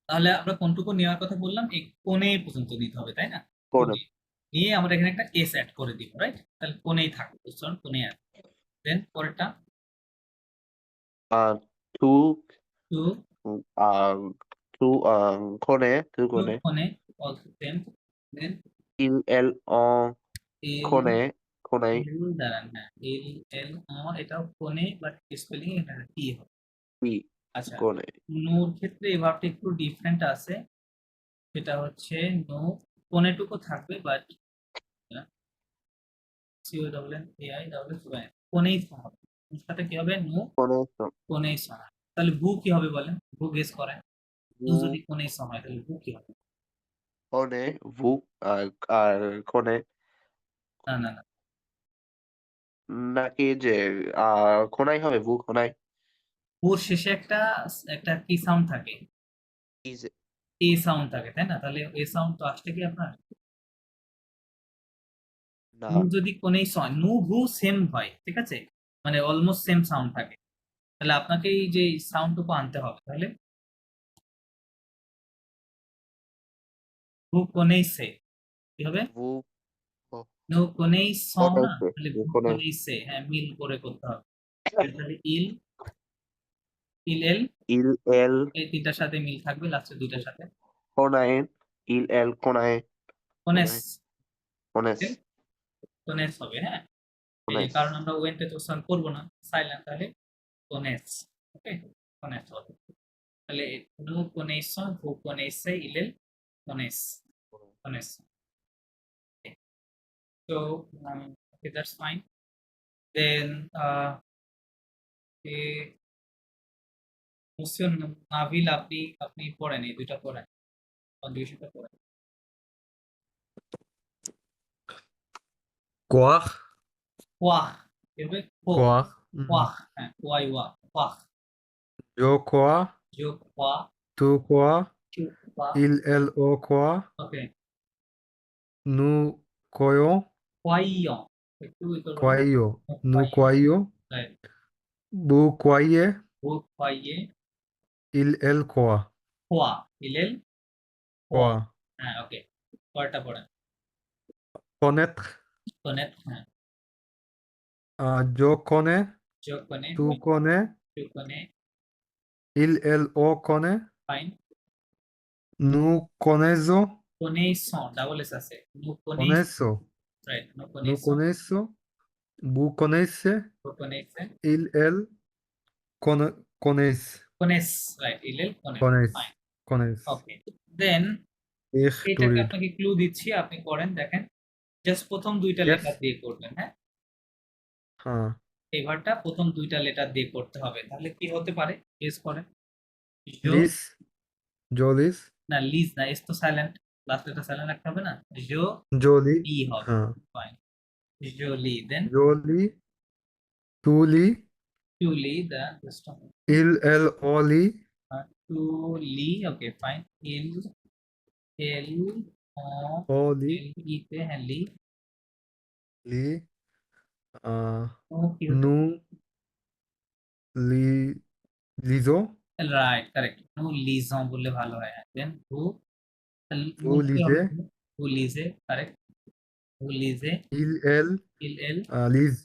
তাহলে আমরা কোনটুকু নেওয়ার কথা বললাম, এই কোণে পর্যন্ত নিতে হবে, তাই না? কোণে। কোণে নিয়ে আমরা এখানে একটা এস অ্যাড করে দিব, রাইট? তাহলে কোণেই থাকবে, বুঝছেন? কোণে অ্যাড। দেন পরেরটা আহ টু টু আহ টু কোণে, টু টু কোণে। কোণে অলসো সেম। দেন ইল এল এল কোণে, কোণাই। এল দাঁড়ান, হ্যাঁ, এল এল এটাও কোণে, বাট স্পেলিং এখানে টি হবে। ই আচ্ছা, কোণে। নোর ক্ষেত্রে এই ভার্বটা একটু ডিফারেন্ট আছে। সেটা হচ্ছে নো, কোণেটুকু থাকবে, but C O double N A I double S Y, কোণেই হবে। ওর সাথে কি হবে? নো কোণে কোণেই হয়। তাহলে ভু কি হবে বলেন? ভু গেস করেন। ভু ভু যদি কোণেই হয় তাহলে ভু কি হবে? কোণে ভু আর আর কোণে না না না, নাকি যে কোণাই হবে, ভু কোণাই। ভুর শেষে একটা একটা কি সাউন্ড থাকে? ইজ এ সাউন্ড থাকে, তাই না? তাহলে এ সাউন্ড তো আসছে কি আপনার? না। নু যদি কোণেই হয়, নু ভু সেম হয়, ঠিক আছে? মানে অলমোস্ট সেম সাউন্ড থাকে। তাহলে আপনাকে এই যে সাউন্ডটুকু আনতে হবে। তাহলে ভু কোণেই সে কি হবে? ভু নু কোণেই স না, কোণাইছে, তাহলে ভু ভু কোণাই। কোণেই সে, হ্যাঁ, মিল করে করতে হবে। তাহলে ইল ইল এল, ইল এল এই তিনটার সাথে মিল থাকবে, লাস্টের দুইটার সাথে কোণাই। ইল এল কোণাই, কোনেস, কোণাই কোণেস, কোনেস হবে, হ্যাঁ। এই যে কোণাইস। কারণ আমরা ওয়েন্টে তো সান করবো না, সাইলেন্ট, তাহলে কোনেস। ওকে, কোনেস হবে। তাহলে নু কোনেসন ভু কোনেসে ইলেল কোনেস, কোনেস। So okay, that's fine. Then মুসিয়ন নাভিল, আপনি আপনি পড়েন, এই দুইটা পড়েন, কন্ট্রিবিউশনটা পড়েন। কোয়াহ, ওয়াহ এভাবে কো, কোয়াহ, ওয়াহ, হ্যাঁ, ওয়াই ওয়াহ, ওয়াহ yo কোয়া, যোগ ওয়াহ, tu কোয়া, টু ওয়াহ। il el o কোয়া, ওকে, nu কোয়ো, ওয়াইয়ং, একটু ই করবেন না? কোয়াইও, nu ওয়াইয়ং, কোয়াইও, রাইট। bu কোয়াইয়ে, ভু ওয়াইয়ে, il el কোয়া, খোয়া, ইলেল খোয়া। কোয়া, হ্যাঁ, ওকে, পরেরটা পড়েন। connaître, কোনেট, হ্যাঁ, yo connais, যোগ কোনে, tu connais, যোগ কোনে, il el o connaît, fine. nous connaissons, কোনেইসন, ডাবল এস আছে, নু কোনেইস, connaissons, রাইট, নু nous কোনেইসন, connaissons, vous connaissez, ভু কোনেইসে, il elle connaissent, কোনেস, রাইট, ইলেল কোনেস, connaissent, fine. connaissent, okay, then ich to এটাকে read. আপনাকে ক্লু দিচ্ছি, আপনি করেন দেখেন। জাস্ট প্রথম দুইটা লেটার Yes, দিয়ে করবেন, হ্যাঁ। হ্যাঁ, এবারটা প্রথম দুইটা লেটার দিয়ে করতে হবে, তাহলে কি হতে পারে? গেস করেন। জো, লিস, জোলিস, না লিজ না, এস তো সাইলেন্ট, লাস্ট লেটার সাইলেন্ট রাখতে হবে না? জো জোলি, লি হবে, হ্যাঁ, ফাইন। জোলি, দেন জোলি, তুলি, টুলি, দা জাস্ট ইল এল অলি, টুলি, ওকে ফাইন। ইল এল ও অলি, এল ই তে, হ্যাঁ, লি। লি, আহ, ও কি হতে নু, লি, লিজো, রাইট, কারেক্ট, নু লিজন বললে ভালো হয়। দেন হু, নু হু কি লিজে, হবে? হু লিজে, কারেক্ট, হু লিজে। ইল এল, ইল এল লিজ,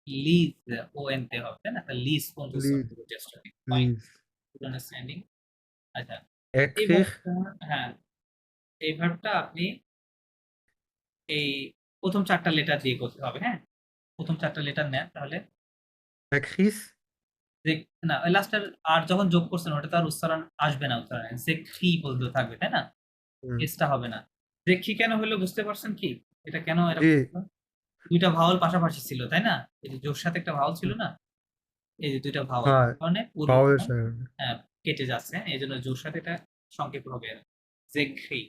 লিজ, ও এন তে হবে, তাই না? তাহলে লিজ কোন লিজ, জাস্ট ফাইন, লিজ, গুড আন্ডারস্ট্যান্ডিং। আচ্ছা, এই এক্রির, ভার্বটা, হ্যাঁ, এই ভার্বটা আপনি এই প্রথম চারটা লেটার দিয়ে করতে হবে, হ্যাঁ। প্রথম চারটা লেটার নেন তাহলে। এক্রিস, যে না, ওই লাস্টের আর যখন যোগ করছেন ওটা তো আর উচ্চারণ আসবে না, উচ্চারণে যে খি বলতে থাকবে, তাই না? হুম, এসটা হবে না। যে খি কেন হলো বুঝতে পারছেন কি? এটা কেন জি, এরকম হলো? দুইটা ভাওয়াল পাশাপাশি ছিল, তাই না? এই যে জোর সাথে একটা ভাওয়াল ছিল না, এই যে দুইটা ভাওয়াল হ্যাঁ, কারণে পুরো পাওয়ারের তখন, সাথে, হ্যাঁ, কেটে যাচ্ছে, এই জন্য জোর সাথে এটা সংক্ষেপ হবে যে খি।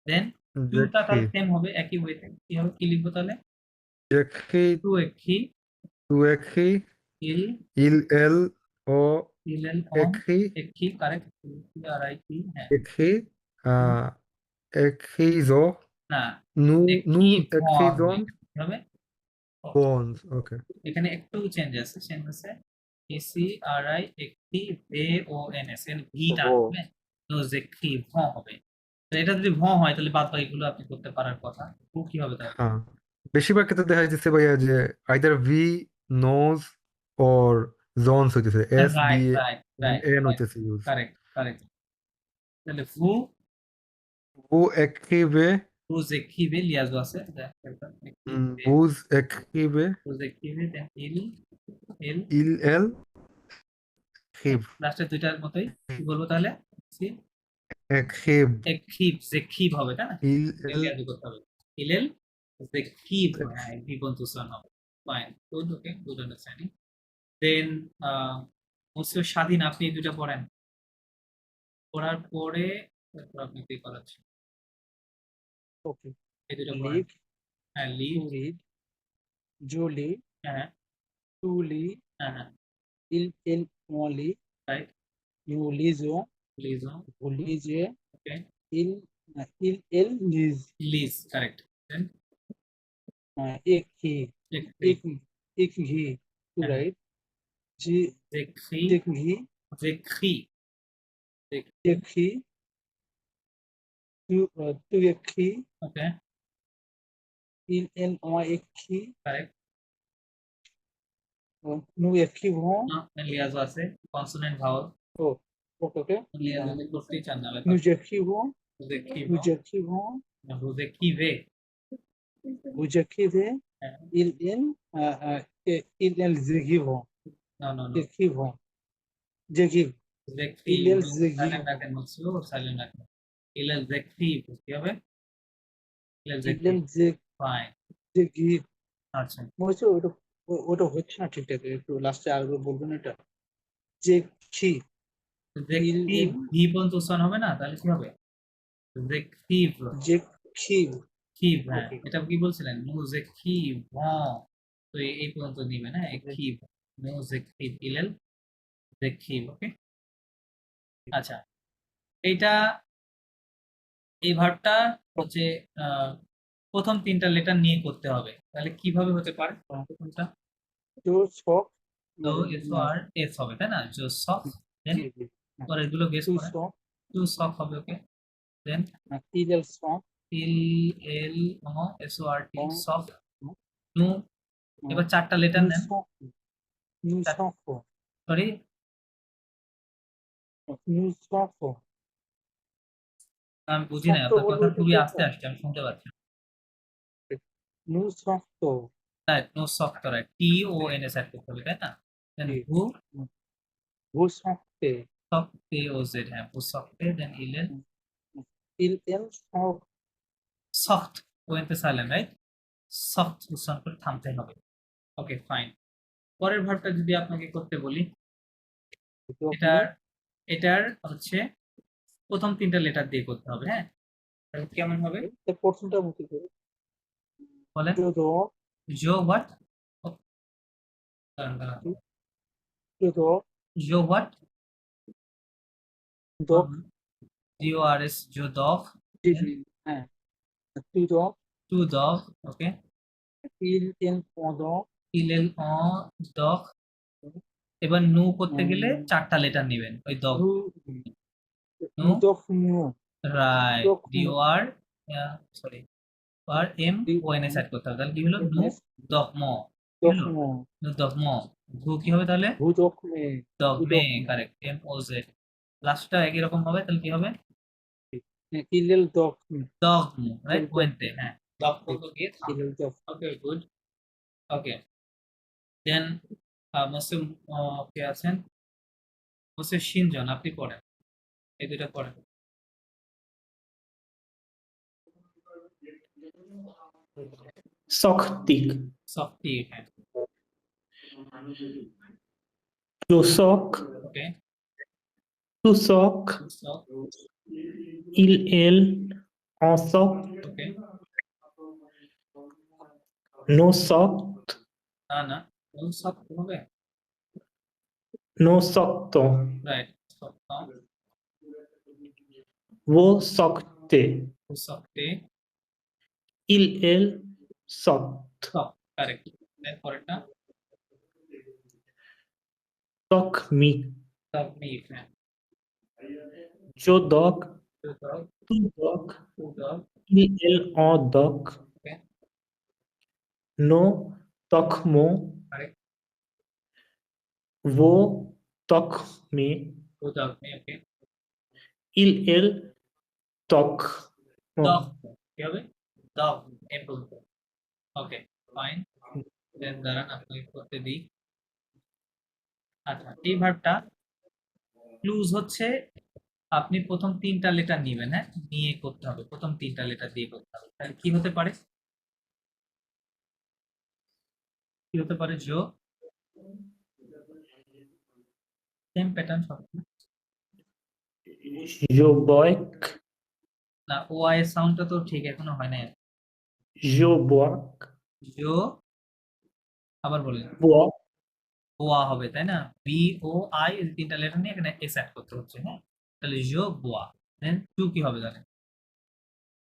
দেন টুটা দেখি, তাহলে সেম হবে একই ওয়েতে, কি হবে, কি লিখবো তাহলে? দেখি, টু এ খি, তু এক্রি, ইল ইল এল ও ইল এল অন, এক্রি, এ খি, কারেক্ট, আর আই কি, হ্যাঁ। এক্রি, আহ, এক্রিজো, না, নু, নু দেখি ভন, এক্রিজন, কি হবে? ও, বন্স, ওকে, এখানে একটু চেঞ্জ আছে, চেঞ্জ আছে। এসি আর আই একটি ভে ও এন এস, এখানে ভিটা ও আসবে, নোজেকি ভ হবে। তো এটা যদি ভ হয় তাহলে বাদ বাকিগুলো আপনি করতে পারার কথা। ভু কি হবে তাহলে? হ্যাঁ, বেশিরভাগ ক্ষেত্রে দেখা যাচ্ছে ভাইয়া যে আইদার ভি, নোজ, অর জোনস হইতেছে, S B right right right N right, হইতেছে ইউজ। Correct correct. তাহলে ভু ভু একিবে, বুজেকিবে লিয়াজও আছে, একিবে বুজ একিবে, বুজেকিবে দেন ইল এল ইল এল খিব, লাস্টের দুইটার মতোই কি বলবো তাহলে? সি একিব, একিব জেকিব হবে তাই না? ইল এল লিয়াজও করতে হবে। ইলেল জেকিব, হ্যাঁ বিবন্ত উচ্চারণ হবে। ফাইন, গুড, ওকে, গুড আন্ডারস্ট্যান্ডিং। দেন মুসলিম স্বাধীন, আপনি এই দুইটা পড়েন, পড়ার পরে তারপর আপনি কি করাচ্ছেন Okay. এই দুইটা পড়েন। Live, হ্যাঁ লিভ, to read, Julie, হ্যাঁ to Lee, হ্যাঁ হ্যাঁ il only, right, you lizo, লিজো, Olise, ওকে, il Liz, লিজ correct. Then Eki, Ekhi, to হ্যাঁ write, জেখি, Jekhi, জেখি, Jekhi, to Ekhi, okay il Ekhi, correct. nu Ekhi ho, লিয়াজও আছে, কনসোনেন্ট ভাওয়াল। oh, okay, লিয়াজও করতেই চান না nu Jekhi ho, জেখি, nu Jekhi ho, বুজেকিবে, nu Jekhi ve, হ্যাঁ il Zegi ho, no no no, Jekhi ho, Jekhi, জেখি, il Zegi, সাইলেন্ট রাখেন, মুসলিম সাইলেন্ট রাখেন। ইলাল জেখি কি হবে? ইলাল জেখি, il ফাইন, Zegi, আচ্ছা হচ্ছে ওটা হচ্ছে না ঠিকঠাক, একটু লাস্টে আরেকবার বলবেন এটা, জেকি, জেখি ইল ভি পর্যন্ত উচ্চারণ হবে না, তাহলে কি হবে? জেখিভ, জেকি, খিভ, হ্যাঁ ওকে, এটা কি বলছিলেন? নু জেখিভ, তো এই পর্যন্ত নিবেন, হ্যাঁ খিভ, নু জেখিভ ইলাল জেখিভ, ওকে। আচ্ছা, এইটা এই ভার্বটা হচ্ছে প্রথম তিনটা লেটার নিয়ে করতে হবে, তাহলে কিভাবে হতে পারে? প্রথমটা তো সক, তো এস আর এস হবে তাই না? জো সক, দেন পরে এগুলো গেস টু করেন। সক, টু সক হবে, ওকে। দেন ইল সক, ইল এল এস ও আর টি সক, নু, এবার চারটা লেটার নু নেন। সক, নু সক, সরি, নু সক, আমি বুঝি না, সক আপনার বলবো কথা এটা খুবই তো, আস্তে আসছে, আমি শুনতে পাচ্ছি না। নু সক, রাইট, নো সক তো রাইট, টি ও এন এস অ্যাড করতে হবে তাই না? দেন ভু ভু সকতে, সক তে ও জেড, হ্যাঁ ভু সক তে, দেন ইলেন ইল সক, সফট, ওয়েন্তে সাইলেন্ট, রাইট, সফট উচ্চারণ করে থামতে হবে। Okay fine. পরের ভার্বটা যদি আপনাকে করতে বলি, এটার এটার হচ্ছে প্রথম তিনটা লেটার দিয়ে করতে হবে, হ্যাঁ তাহলে কেমন হবে প্রথমটা মুখে করে, বলেন? জো, জো হোয়াট, জো, জো হোয়াট, দক, জিও আর এস, জো ডগ, হ্যাঁ, টু দক, টু ডগ, ওকে, ইল পদক, ইলেল অ ডগ। এবার নু করতে গেলে চারটা লেটার নেবেন, ওই ডগ, নু, নু, দক নু, রাইট, দক D O R, sorry, R M O N S অ্যাড করতে হবে, তাহলে কি হলো? নু ডগ ম, কি দক হলো? মো, নু ডগ ম। ভু কি হবে তাহলে? ভু দক মে, ডগ ভু মে, দক মে, কারেক্ট, এম ও জেড, লাস্টটা একই রকম হবে, তাহলে কি হবে? ইলেল দক মে, ডগ মু, রাইট, dog, ওয়েন্তে, হ্যাঁ ডগ পর্যন্ত গিয়ে থাম। ইলেল দক, ওকে গুড, ওকে। দেন মুসলিম কে আছেন? মুসলিম শিনজন, আপনি পড়েন, এই দুইটা পড়েন। Soctic, সফটি, হ্যাঁ Tusok, ওকে, Tusok, সফ, Il, Ensoc, ওকে, Nosoc, না না, সফ হবে, Nosocto, রাইট, সফ, Vosocte, সফটে, Il, Soct, সফ, কারেক্ট। দেন পরেরটা Socmic, সফ মি, হ্যাঁ जो dog, two dog, two dog, two dog, il en dog, okay, no tok mo, correct, वो tok में, two dog me, okay, il tok mo, dog, কি হবে? dog, apple, okay, fine, then দাঁড়ান আপনি করতে দিই। আচ্ছা, এই ভার্বটা ক্লুজ হচ্ছে আপনি প্রথম 3টা লেটার নিবেন, হ্যাঁ, নিয়ে করতে হবে, প্রথম 3টা লেটার দিয়ে করতে হবে। তাহলে কি হতে পারে? কি হতে পারে? জো, সেম প্যাটার্ন সব जो boik, না, ও আই এর সাউন্ডটা তো ঠিক এখনো হয় না। जो boak, জো, আবার বলেন, boak, বোয়া হবে, তাই না? বি ও আই এই 3টা লেটার নিয়ে এখানে এস অ্যাড করতে হচ্ছে, হ্যাঁ। তাহলে জো বোয়া, দেন টু কি হবে জানেন?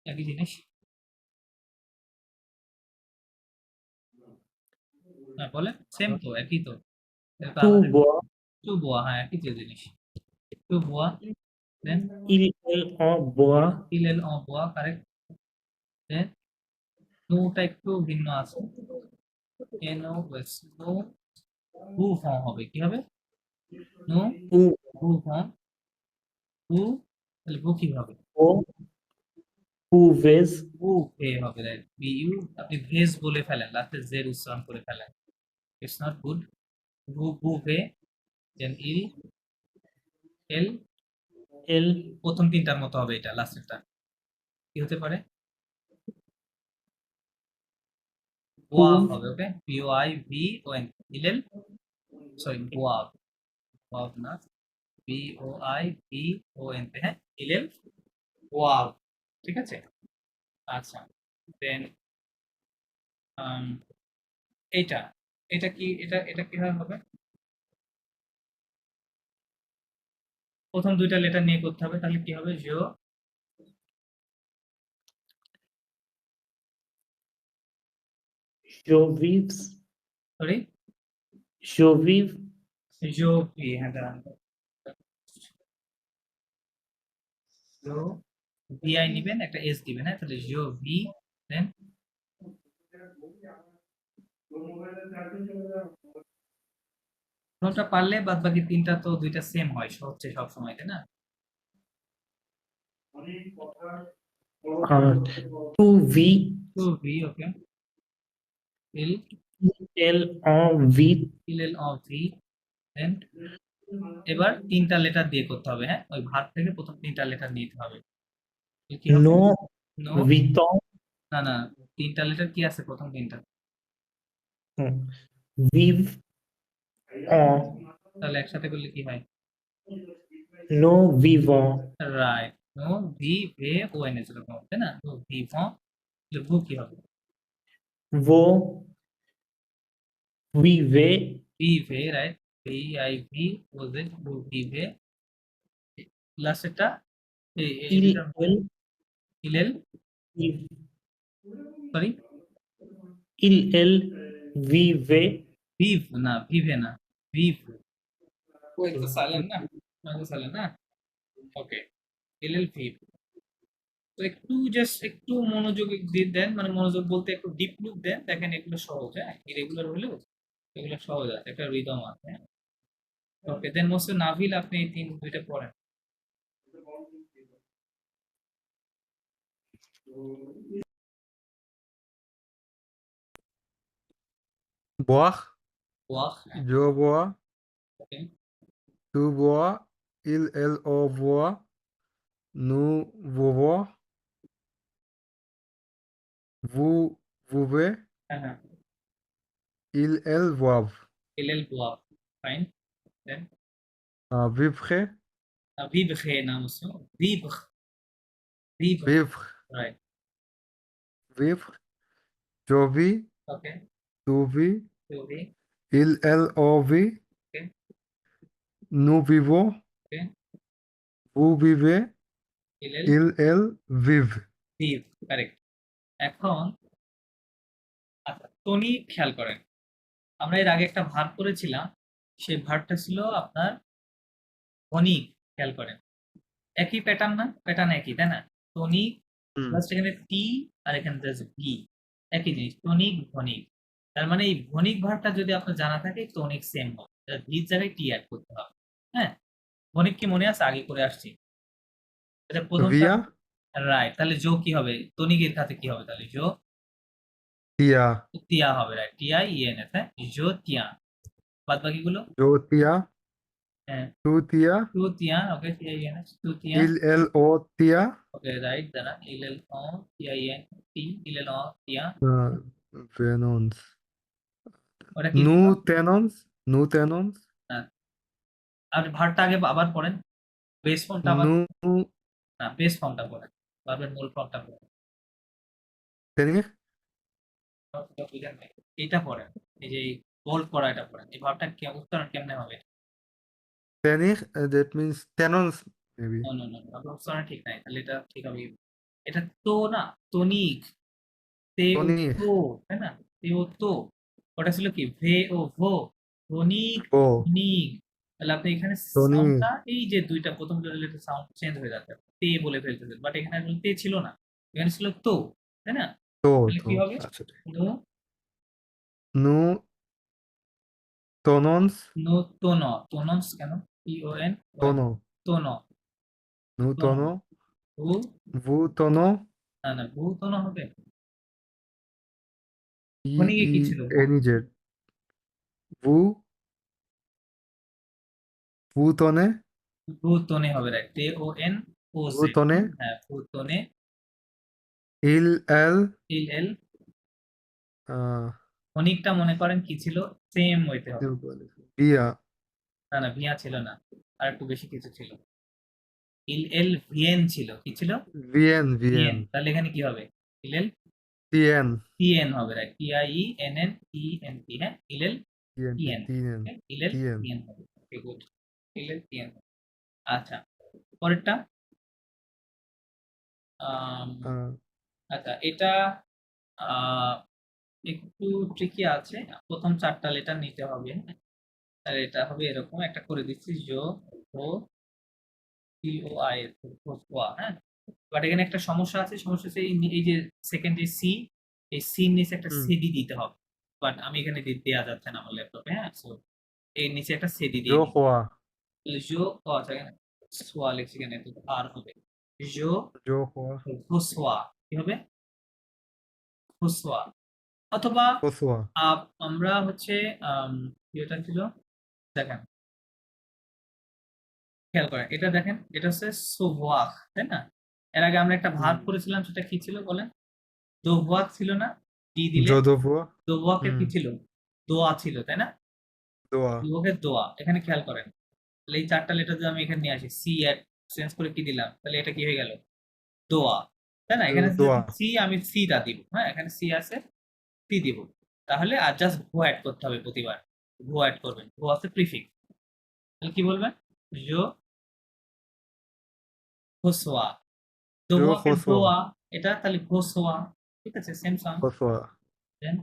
একই জিনিস, হ্যাঁ বলেন, সেম তো, একই তো। tu boak, টু বোয়া, হ্যাঁ একই যে জিনিস। টু বোয়া, দেন il en boak, ইলেল অ বোয়া, কারেক্ট। দেন নোটা একটু ভিন্ন আছে, এনো ওয়েস নো, হু ফর্ম হবে, কি হবে? নো u, হু ফর্ম, হু, তাহলে হু কি হবে? o, u vez, হু ভে হবে, রাইট, বি ইউ, আপনি ভেজ বলে ফেলেন, লাস্টে জের উচ্চারণ করে ফেলেন, ইটস নট গুড। হু হু ভে, দেন ইল এল, el, প্রথম 3টার মতো হবে, এটা লাস্টেরটা কি হতে পারে? বোয়া u, হবে, okay, P O I V O N, ইলেল, সরি বোয়া, বোয়া না, B O I V O N তে, হ্যাঁ, ইলেল বোয়া, ঠিক আছে। আচ্ছা, দেন এইটা, এটা কি, এটা কিভাবে হবে? প্রথম 2টা লেটার নিয়ে করতে হবে, তাহলে কি হবে? জো, jo vives, sorry, jo vive, জো ভি, হ্যাঁ দাঁড়ান, জো ভি আই নিবেন, একটা এস দিবেন, হ্যাঁ, তাহলে জো ভি, দেন কোনটা পারলে বাদ বাকি 3টা তো 2টা সেম হয়, হচ্ছে সব সময়, তাই না? tu vi, টু ভি, ওকে, ইল el en vit, ইলেল অ ভি, দেন এবার 3টা লেটার দিয়ে করতে হবে, হ্যাঁ, ওই ভার্ব থেকে প্রথম 3টা লেটার নিতে হবে। কি হবে? no নো, viton, না না, 3টা লেটার কি আছে প্রথম 3টা? vive, en, তাহলে একসাথে করলে কি হয়? no vivant, রাইট, নো ভি ভে ও এন এস, এরকম হবে, তাই না? নো ভি ভঁ, ভু কি হবে? vo, vive, ভি ভে, right, V I V O Z, ভু ভি ভে, লাস্টেরটা il, el, ইলেল, vive, sorry, il, el, vive, ভিভ না, ভিভে না, ভিভ, ওই তো সাইলেন্ট না, সাইলেন্ট না, ওকে, ইলেল ভিভ। তো একটু জাস্ট একটু মনোযোগ দিয়ে দেন, মানে মনোযোগ বলতে একটু ডিপ লুক দেন, দেখেন এগুলো সহজ, হ্যাঁ, ইরেগুলার হলেও এগুলো সহজ আছে, একটা রিদম আছে, হ্যাঁ। ওকে, দেন মোস্ট নাভিল, আপনি এই 2টা পড়েন। boire, ওয়াহ, je bois, ওকে, tu bois, elle boit, nous buvons, vous buvez, হ্যাঁ হ্যাঁ, elles boivent. ইলেল ওয়াহ, ফাইন, দেন Vivre, ভিভে না, মোস্ট ভিভ, ভিভ, vivre, right, vivre, je vis, okay, tu vis, টু ভি, elle vit, okay, nous vivons, okay, vous vivez, ইলেল elles vivent. ভিভ, কারেক্ট। এখন আচ্ছা, টনি খেয়াল করেন, আমরা এর আগে একটা ভার্ব করেছিলাম, সেই ভার্বটা ছিল আপনার ক্ষণিক, খেয়াল করেন, একই প্যাটার্ন না, প্যাটার্ন একই তাই না? টনিক হুম জাস্ট এখানে টি আর এখানে জাস্ট ভি, একই জিনিস টনিক ভনিক। তার মানে এই ভনিক ভার্বটা যদি আপনার জানা থাকে টনিক সেম হবে, ভির জায়গায় টি অ্যাড করতে হবে। হ্যাঁ, ভনিক কি মনে আছে? আগে করে আসছি। এটা প্রথমটা via রাইট, তাহলে জো কি হবে? টনিকের কাছে কি হবে তাহলে? জো tia তিয়া হবে, রাইট, টিআই ইএন এস, হ্যাঁ, জো তিয়া। বাদ বাকিগুলো yo tia হ্যাঁ, tu tia টু তিয়া, ওকে, টিআই ইএন এস, টু তিয়া, il el o tia okay right, দাঁড়া, ইলেল ও টিআই ইএন টি, ইলেল ও তিয়া, uh, venons ওটা কি ছিল? nu tenons হ্যাঁ, আর ভার্বটা আগে আবার পড়েন, বেস ফর্মটা আবার, nu না বেস ফর্মটা পড়েন, ভার্বের মূল ফর্মটা পড়েন। tenir এটা বুঝেন নাই? এটা পড়েন, এই যে বোল্ড করা এটা পড়েন, এই ভার্বটা উচ্চারণ কেমনে হবে? tenir that means tenons maybe no no no, আপনার উচ্চারণ ঠিক নাই, তাহলে এটা ঠিক হবে। এটা তো না, টনিক, তে ও tonir তো, তাই না? তে ও তো, ওটা ছিল কি ভে ও ভো, টনিক o টনিক। তাহলে আপনি এখানে টনিক সাউন্ডটা, এই যে দুইটা প্রথম দুটো লেটার সাউন্ড চেঞ্জ হয়ে যাচ্ছে, তে বলে ফেলতেছে, বাট এখানে আসলে তে ছিল না, এখানে ছিল তো, তাই না? to তাহলে to কি হবে? আচ্ছা নো, nu tonons নো তো ন, টোনস কেন? টি ও এন ওয়াই, tono তো ন, nu তো ন, tono ভু, vu tono না না, ভু তো ন হবে। e ফনিকে কি e ছিল? n z vu vu tone ভু তোনে হবে, রাইট, তে ও এন ও vu জেড, tone হ্যাঁ, ভু তোনে, il el ইল এল। uh, ফনিকটা মনে করেন কি ছিল? সেম হইতে হবে। via না না, ভিয়া ছিল না, আর একটু বেশি কিছু ছিল। ইল এল ভিএন ছিল, কি ছিল? vn ভিএন, vn তাহলে এখানে কি হবে? ইল এল tn টিএন হবে, right, T I E N N E N T, হ্যাঁ, ইল এল tn টিএন, tn ইল এল tn টিএন হবে, ওকে গুড, ইল এল টিএন। আচ্ছা, পরেরটা, আম, uh, আচ্ছা এটা আহ, একটু ট্রিকি আছে, প্রথম চারটা লেটার নিতে হবে, হ্যাঁ, আর এটা হবে এরকম একটা করে দিচ্ছি, জো ও টি ও আই, হ্যাঁ। বাট এখানে একটা সমস্যা আছে, সমস্যা হচ্ছে এই যে সেকেন্ড যে সি, এই সির নিচে একটা হুম সিডি দিতে হবে, বাট আমি এখানে দেওয়া যাচ্ছে না আমার ল্যাপটপে, হ্যাঁ, সো এর নিচে একটা সিডি দিয়ে yo দিই। hoa জো, ও আচ্ছা, এখানে সোয়া লিখছি, এখানে তো আর হবে জো, yo hoa হোসোয়া, কি হবে? হোসোয়া, অথবা kosua আমরা হচ্ছে এটা ছিল, দেখেন, খেয়াল করেন, এটা দেখেন, এটা হচ্ছে সোভোয়াক, তাই না? এর আগে আমরা একটা ভার্ব করেছিলাম, সেটা কি ছিল বলেন? দোভোয়াক ছিল না? ডি দিলে jodovua দোভোয়াকের কি ছিল? দোয়া ছিল, তাই না? doa দোয়াকের দোয়া, এখানে খেয়াল করেন, তাহলে এই চারটা লেটার যদি আমি এখানে নিয়ে আসি, সি অ্যাড চেঞ্জ করে কি দিলাম, তাহলে এটা কি হয়ে গেল? দোয়া, তাই না? এখানে doa সি, আমি সিটা দিব, হ্যাঁ, এখানে সি আছে, সি দিব, তাহলে আর জাস্ট ভো অ্যাড করতে হবে প্রতিবার, ভো অ্যাড করবেন, ভো আছে প্রিফিক্স, তাহলে কি বলবেন? জো হোসোয়া, yo দোয়াকের kosua দোয়া, এটা তাহলে হোসোয়া, ঠিক আছে, same sound. kosua then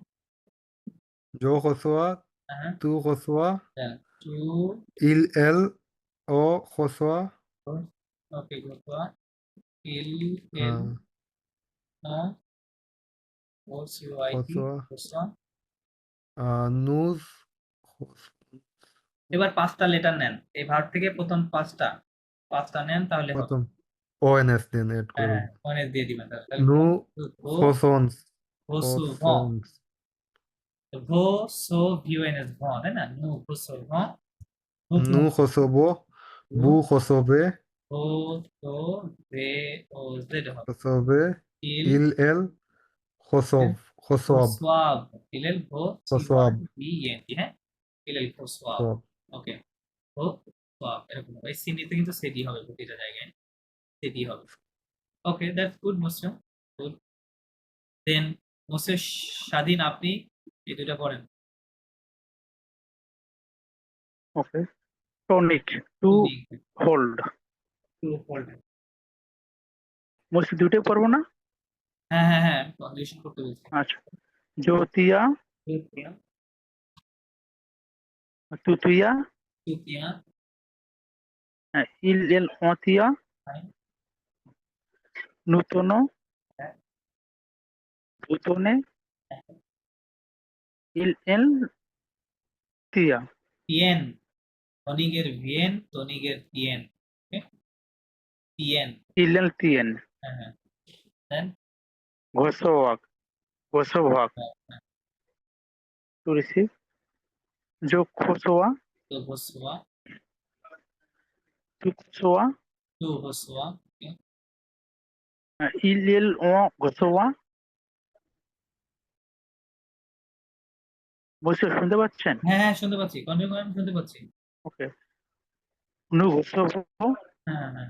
yo kosua হ্যাঁ, tu kosua দেন টু, il el o kosua okay, হোসোয়া, এল এল uh, ও ও C O I T, kosua হোসোয়া। nus এবার পাঁচটা লেটার নেন, এই ভার্ব থেকে প্রথম পাঁচটা নেন, তাহলে হবে। প্রথম ons দিন এড হ্যাঁ করে হ্যাঁ, মনে দিয়ে দিবেন, তাহলে nu ভো, kosons ভোসু ভ, kosons ভো সো ভিওএনএস ভ, তাই না? নু ভোসো ভ, nu kosobo bu kosobe ভো সো ভে ও জেড হবে, kosobe ইল il el kosov kosob সোয়াব, ইলেল ভো C Y kosoab B N T, হ্যাঁ, ইলেল ভো সোয়াব, kosoab ওকে, ভো সোয়াব, এরকম হবে। এই সিনিতে কিন্তু সেডি হবে, প্রতিটা জায়গায় সেডি হবে। Okay, that's good most, good. Then most স্বাধীন, আপনি এই দুটা পড়েন। ওকে, টনিক টু হোল্ড, বলছি দুটোই পারবো না? হ্যাঁ হ্যাঁ হ্যাঁ, কনজুগেশন করতে বলছি। আচ্ছা, জ্যোতিয়া তুতিয়া, তুতুইয়া তুতিয়া, ইল এল অতিয়া Fine. নূতন, হ্যাঁ। ভূতনে, ইল এল তিয়া, টিএন টনিকের ভিএন টনিকের টিএন ওকে টিএন ইল এল তিয়ান, হ্যাঁ হ্যাঁ দেন ঘোষওয়াক, ঘোষভাগ, টু রিসিভ, যোগ খোসোয়া, তো হোসওয়া চুকসোয়া, টু হোসওয়া ইল এল ও ঘোষোয়া। বলছি শুনতে পাচ্ছেন? হ্যাঁ হ্যাঁ শুনতে পাচ্ছি কন্টিনিউ করেন শুনতে পাচ্ছি ওকে। নু ঘোষভ, হ্যাঁ হ্যাঁ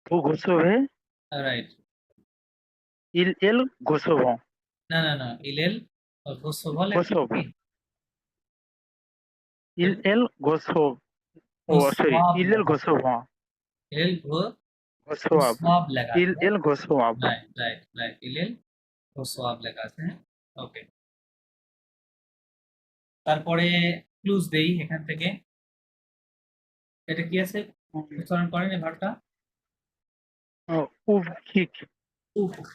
ভূ ঘোষভে, রাইট ইল এল ঘোষভ, না না না ইলেল হোসওয়া লেখা হোসব। কি ইল এল ঘোষভ, ও সরি, হোসওয়াব ইল এল লেখা ঘোষভ, ইলেল ঘোষওয়াব, হোসওয়াব লেখা ইল আছে এল ঘোষওয়াব। রাইট রাইট রাইট ইলেল হোসওয়াব লেখা আছে ওকে তারপরে ক্লুজ দেই এখান থেকে এটা কি আছে উচ্চারণ করেন এই ভার্বটা উভ খিক,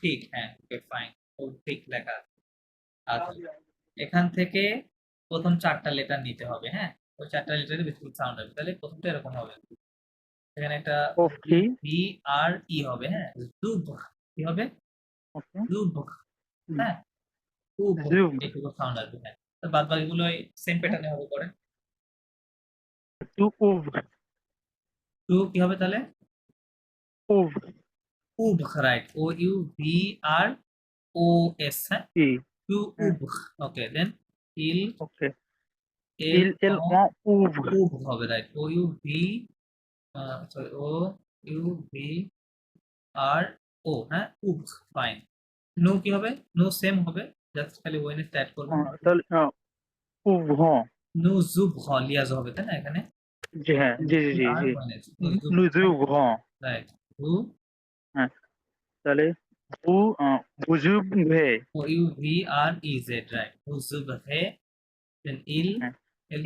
ঠিক হ্যাঁ ওকে ফাইন ঠিক লেখা আছে। আচ্ছা এখান থেকে প্রথম 4টা লেটার নিতে হবে হ্যাঁ ওই 4টা লেটারে বিস্কুট সাউন্ড হবে তাহলে প্রথমটা এরকম হবে এখানে একটা অফ কি, ভি আর ই হবে হ্যাঁ জুব কি হবে ওকে, জুব হ্যাঁ খুব জুব, এইটুকু সাউন্ড আসবে হ্যাঁ তো বাদ বাকিগুলো সেম প্যাটার্নে হবে করে টু উভ, টু কি হবে তাহলে উভ, উব রাইট ও ইউ ভি আর ও এস হ্যাঁ ই, টু হ্যাঁ। উব ওকে দেন ইল ওকে, এল ইল এল ও উভ, উব হবে রাইট ও ইউ ভি সরি ও ইউ ভি আর ও হ্যাঁ উব ফাইন নো কি হবে নো সেম হবে জাস্ট খালি ওয়েনে স্টার্ট করবেন তাহলে উভ, হ্যাঁ, নো জুব হ লিয়াজ হবে তাই না এখানে জি, হ্যাঁ, জি জি জি আর জি, ওয়েনে নুজুব, হ্যাঁ, রাইট হু হ্যাঁ, তাহলে ভু, ভুজুব ভে, O U V R E Z right হু জুব হে দেন ইল হ্যাঁ, এল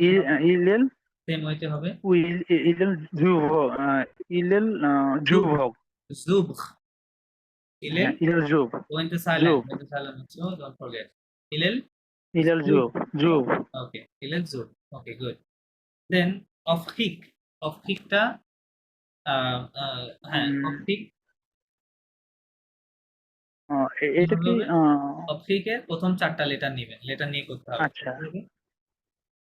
ইল এল সেম হইতে হবে উইল, ইল এল জুভ, ইল এল জুভ, জুব ইলেল ইল এল জুভ, when the silent জুভ, so don't forget ilal ইল এল জুভ, জুভ, okay ilal zub okay good then of hik টা হ্যাঁ of hik এটা কি, হবে? of hik এর প্রথম 4টা লেটার নেবেন লেটার নিয়ে করতে হবে আচ্ছা,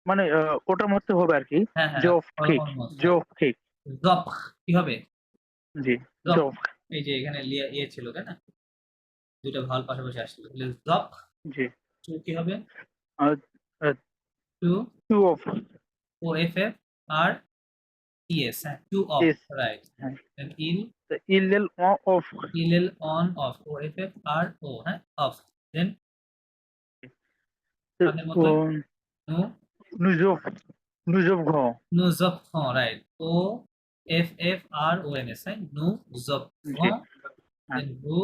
মানে ওটার মধ্যে হবে আর কি, হ্যাঁ হ্যাঁ জোফ কিক, জোফ কিক, জব কি হবে জি, জব জোফ, এই যে এখানে ইয়ে ছিল তাই না দুটো ভাল পাশাপাশি আসছিল জব জি, টু কি হবে আহ, টু টু অফ, O F F R T S হ্যাঁ টু অফ Yes. রাইট হ্যাঁ। দেন ইল ইল এল অফ, ইলেল অন অফ O F F R O হ্যাঁ অফ দেন আগের মতো নো নুজোফ, নুজোফ ঘ, নো জব right O F F R O N S নো জব জি, দেন ভু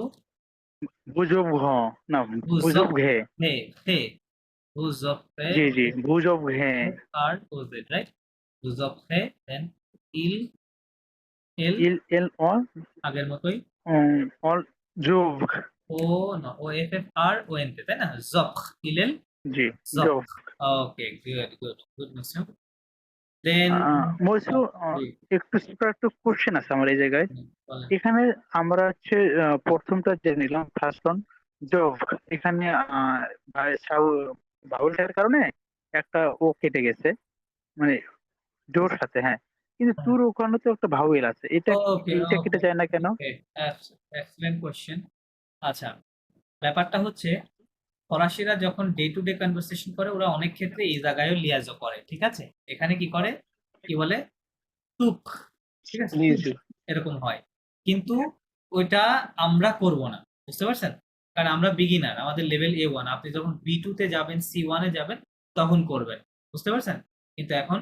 ভুজব ঘ, না, ভুজব ভুজব ঘে, হে হে ভু জব হে জি জি, ভুজব ঘে, আর ও জেড রাইট ভু জব হে দেন ইল এল ইল এল আগের মতোই অল জোভ, ও না ও F F R O N তে তাই না জব ইলেল জি, জব জোভ। ওকে গুড মিসিউ দেন বলছো, একটু কোশ্চেন আছে আমার এই জায়গায়। এখানে আমরা হচ্ছে প্রথমটা যে নিলাম ফার্স্ট ওয়ান জোভ, এখানে বাউলটার কারণে একটা ও কেটে গেছে, মানে জোর সাথে, হ্যাঁ, কিন্তু তোর ওখানে তো একটা ভাওয়েল আছে, এটা ওকে এইটা কেটে যায় না কেন? এক্সেলেন্ট কোশ্চেন আচ্ছা ব্যাপারটা হচ্ছে ফরাসিরা যখন ডে টু ডে কনভারসেশন করে ওরা অনেক ক্ষেত্রে এই জায়গায়ও লিয়াজও করে ঠিক আছে এখানে কি করে কি বলে তুক ঠিক আছে এরকম হয় কিন্তু ওইটা আমরা করব না বুঝতে পারছেন কারণ আমরা বিগিনার আমাদের লেভেল A1 আপনি যখন B2 তে যাবেন C1 এ যাবেন তখন করবেন বুঝতে পারছেন কিন্তু এখন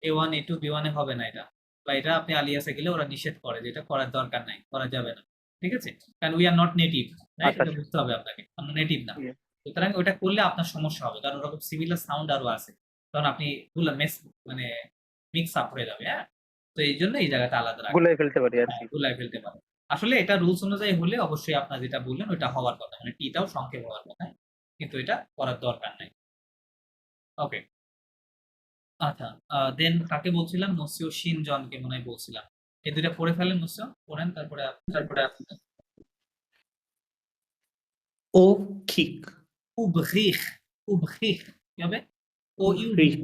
A1 A2 B1 এ হবে না এটা বা এটা আপনি আলিয়াসে গেলে ওরা নিষেধ করে যে এটা করার দরকার নাই করা যাবে না ঠিক আছে কারণ উই আর নট নেটিভ আচ্ছা। এটা বুঝতে হবে আপনাকে আমরা নেটিভ না Yeah. সুতরাং ওটা করলে আপনার সমস্যা হবে কারণ ওরকম সিমিলার সাউন্ড আরো আছে তখন আপনি মানে মিক্স আপ হয়ে যাবে হ্যাঁ তো এই জন্য এই জায়গাটা আলাদা রাখা গুলাই ফেলতে পারি আর কি। গুলায় ফেলতে পারে। আসলে এটা রুলস অনুযায়ী হলে অবশ্যই আপনার যেটা বললেন ওইটা হওয়ার কথা, মানে টিটাও সংক্ষেপ হওয়ার কথা, কিন্তু এটা করার দরকার নাই। ওকে, আচ্ছা, দেন কাকে বলছিলাম? মসিও শিনজনকে মনে হয় বলছিলাম। এই দুইটা পড়ে ফেলেন, মসিও পড়েন, তারপরে ওখিক উবরিখ, উবরিখ কি হবে? ও ইউ উবরিখ।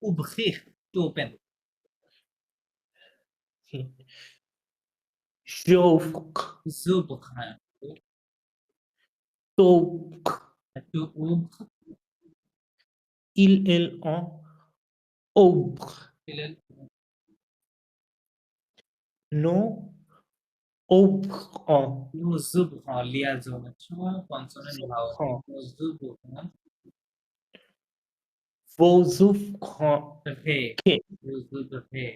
উবরিখ টু ওপেন। জৌক জুব, হ্যাঁ, তোক টু উব, ইল এল অ ওব্র ইলেল নো ওব্র অ নু জুব, হ্যাঁ, লিয়াজোন কনসোনেন্ট ভাওয়েল। হ্যাঁ। নু জুব, হ্যাঁ, ভোজুফ খ ভে, খে নু জুব ভে,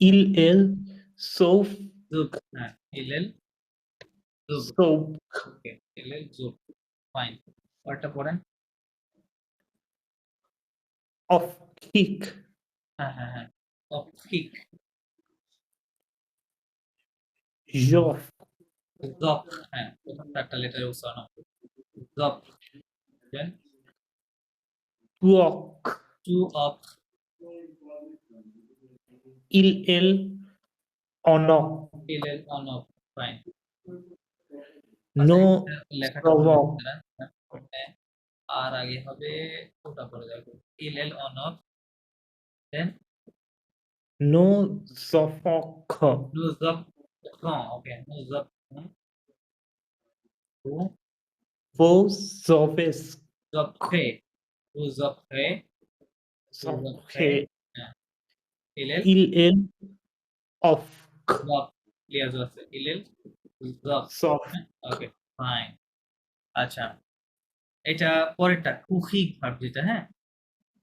ইল এল সৌফ জুব, হ্যাঁ, ইলেল জুব, সৌক ওকে, ইলেল জুব, ফাইন। পরেরটা পড়েন। অফকিক হ্যাঁ, হ্যাঁ, হ্যাঁ, অপকিক, জফ জপ, হ্যাঁ, প্রথম চারটা লেটারের উচ্চারণ হবে জপ। দেন টুয়ক টু অফ, ইল এল অনক ইলেল অন অফ, ফাইন। নো লেখাটা সবক হ্যাঁ, আর আগে হবে ওটা পড়ে যাবে ইলেল অন অফ, দেন নো সফক নু জপ, ওকে, নু জপ, টু ভো জফেস জপ খে, টু জপ খে, টু জপ খে, সফে হ্যাঁ, ইলেল ইল এল অফ জপ, ক্লিয়ার আছে, ইলেল জপ, সফ ওকে, ফাইন। আচ্ছা, এটা পরেরটা কুকিক ভার্ব যেটা, হ্যাঁ,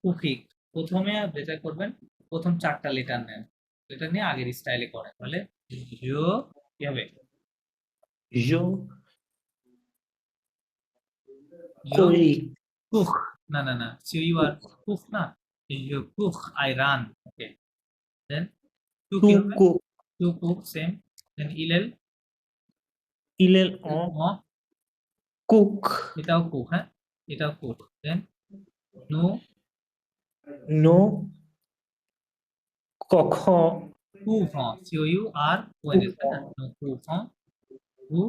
কুকিক। প্রথমে যেটা করবেন, প্রথম চারটা লেটার নেন, লেটার নিয়ে আগের স্টাইলে করেন, তাহলে জো কি হবে? জো জো করি কুক, না না না, সি ইউ আর কুক না, জো কুক আই রান, ওকে, দেন টু টু কি হবে? কুক টু কুক, সেম, দেন ইলেল ইল এল অ অ, কুক এটাও কুক, হ্যাঁ, এটাও কুক, দেন নো নো কখ কু ফ, C U R O N S, হ্যাঁ, নো কু ফ, কু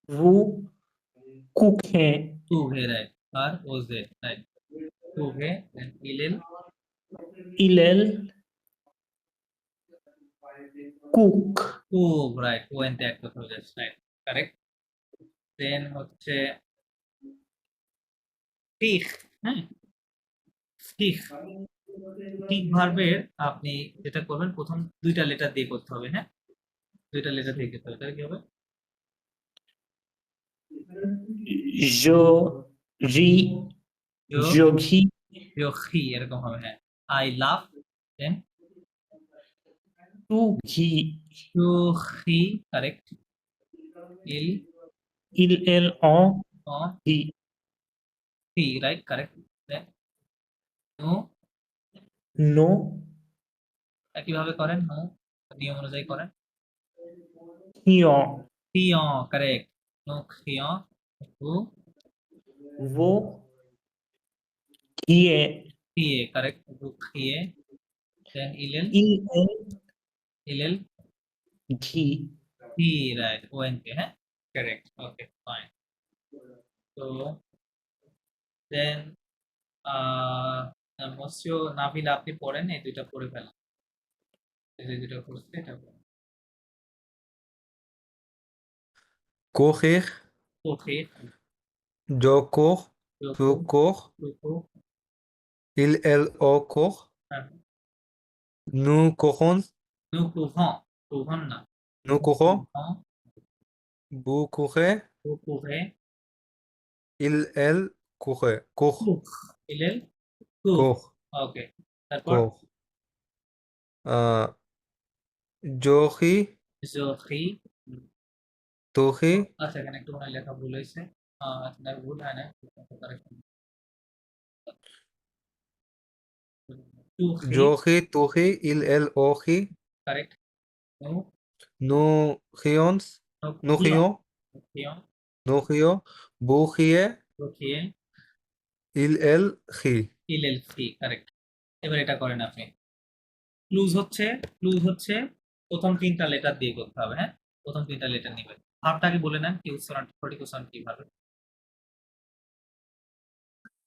ভু কুখে টু হে, right, R O J, right, টু হে, দেন ইলেল ইল এল কুক কুক, রাইট, ও এন তে একটা হয়ে যাচ্ছে, রাইট, কারেক্ট। দেন হচ্ছে ফিখ, হ্যাঁ, ফিখ, ফিখ ভার্বের আপনি যেটা করবেন প্রথম দুইটা লেটার দিয়ে করতে হবে, হ্যাঁ, দুইটা লেটার দিয়ে করতে হবে, তাহলে কি হবে? জো রি জো যোগী জোখি, এরকম হবে, হ্যাঁ, আই লাভ, দেন টু ঘি জোখি, কারেক্ট, ইল ইল এল অ অ ঘি হি, রাইট, কারেক্ট, দেন নো, নো কিভাবে করেন? নো নিয়ম অনুযায়ী করেন, খিয় খিয়, কারেক্ট, নো খিয়, হু वो ঘিয়ে খিয়ে, কারেক্ট, হু খিয়ে, দেন ইলেল ইল এল ইলেল ঘি হি, রাইট, ও এন কে, হ্যাঁ, কারেক্ট, ওকে, ফাইন। তো দেন মসিও নাভিল আপনি পড়েন, এই দুইটা পড়ে ফেলেন, এই যে দুইটা করছে এটা পড়েন। courir, ওকে, je cours, tu রুকু cours, রুকু, elle court, হ্যাঁ, nous courons, নু কুভন, কুভন না, nous courons, কুভন, vous courez, রুকু হে, elle court, কুক, ইলেল কুক, court, ওকে, তারপর court. Euh, je ris, জোখি, tu ris, আচ্ছা, এখানে একটু মনে হয় লেখা ভুল হয়েছে, না ভুল হয় না, correction Tuhi, Johi, Tuhi, Il, Ohi, correct. No, Nuhions, no, Nuhio, Hion, Nuhio, Buhie, Rukhie, Il, Hi. Ilel, Khi, correct. এবার এটা করেন আপনি। ক্লুজ হচ্ছে প্রথম তিনটা লেটার দিয়ে করতে হবে, হ্যাঁ? প্রথম তিনটা লেটার নিবেন। ভাবটাকে বলে নেন কি উচ্চারণ, সঠিক উচ্চারণ কিভাবে?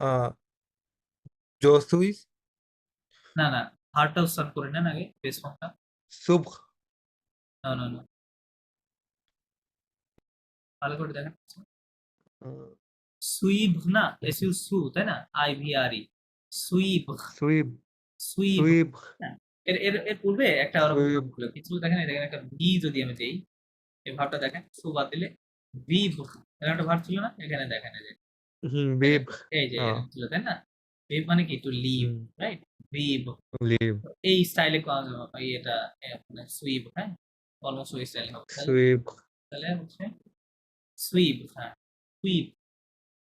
Uh, Josuis, না, না, ভাবটা উচ্চারণ করে নেন আগে, বেস ফর্মটা। Subh, না, না, না, ভালো করে দেখেন। uh, সুইব না, এসইউ সু, তাই না? IVRE, সুইব, Suib, সুইব। Suib, হ্যাঁ, এর পূর্বে একটা আরো Suib, ছিল কিছু, দেখেন এই দেখেন একটা বি যদি আমি দেই, এই ভাবটা দেখেন, সু বাদ দিলে বিব, এখানে একটা ভাব ছিল না, এখানে দেখেন এই যে Bib, এই যে uh, এরকম ছিল, তাই না? বিব মানে কি টু লিভ, mm, রাইট? বিব Liib, এই স্টাইলে এটা সুইব, হ্যাঁ, অলমোস্ট ওই স্টাইল হবে। Suib, তাহলে হচ্ছে সুইব, হ্যাঁ, সুইব।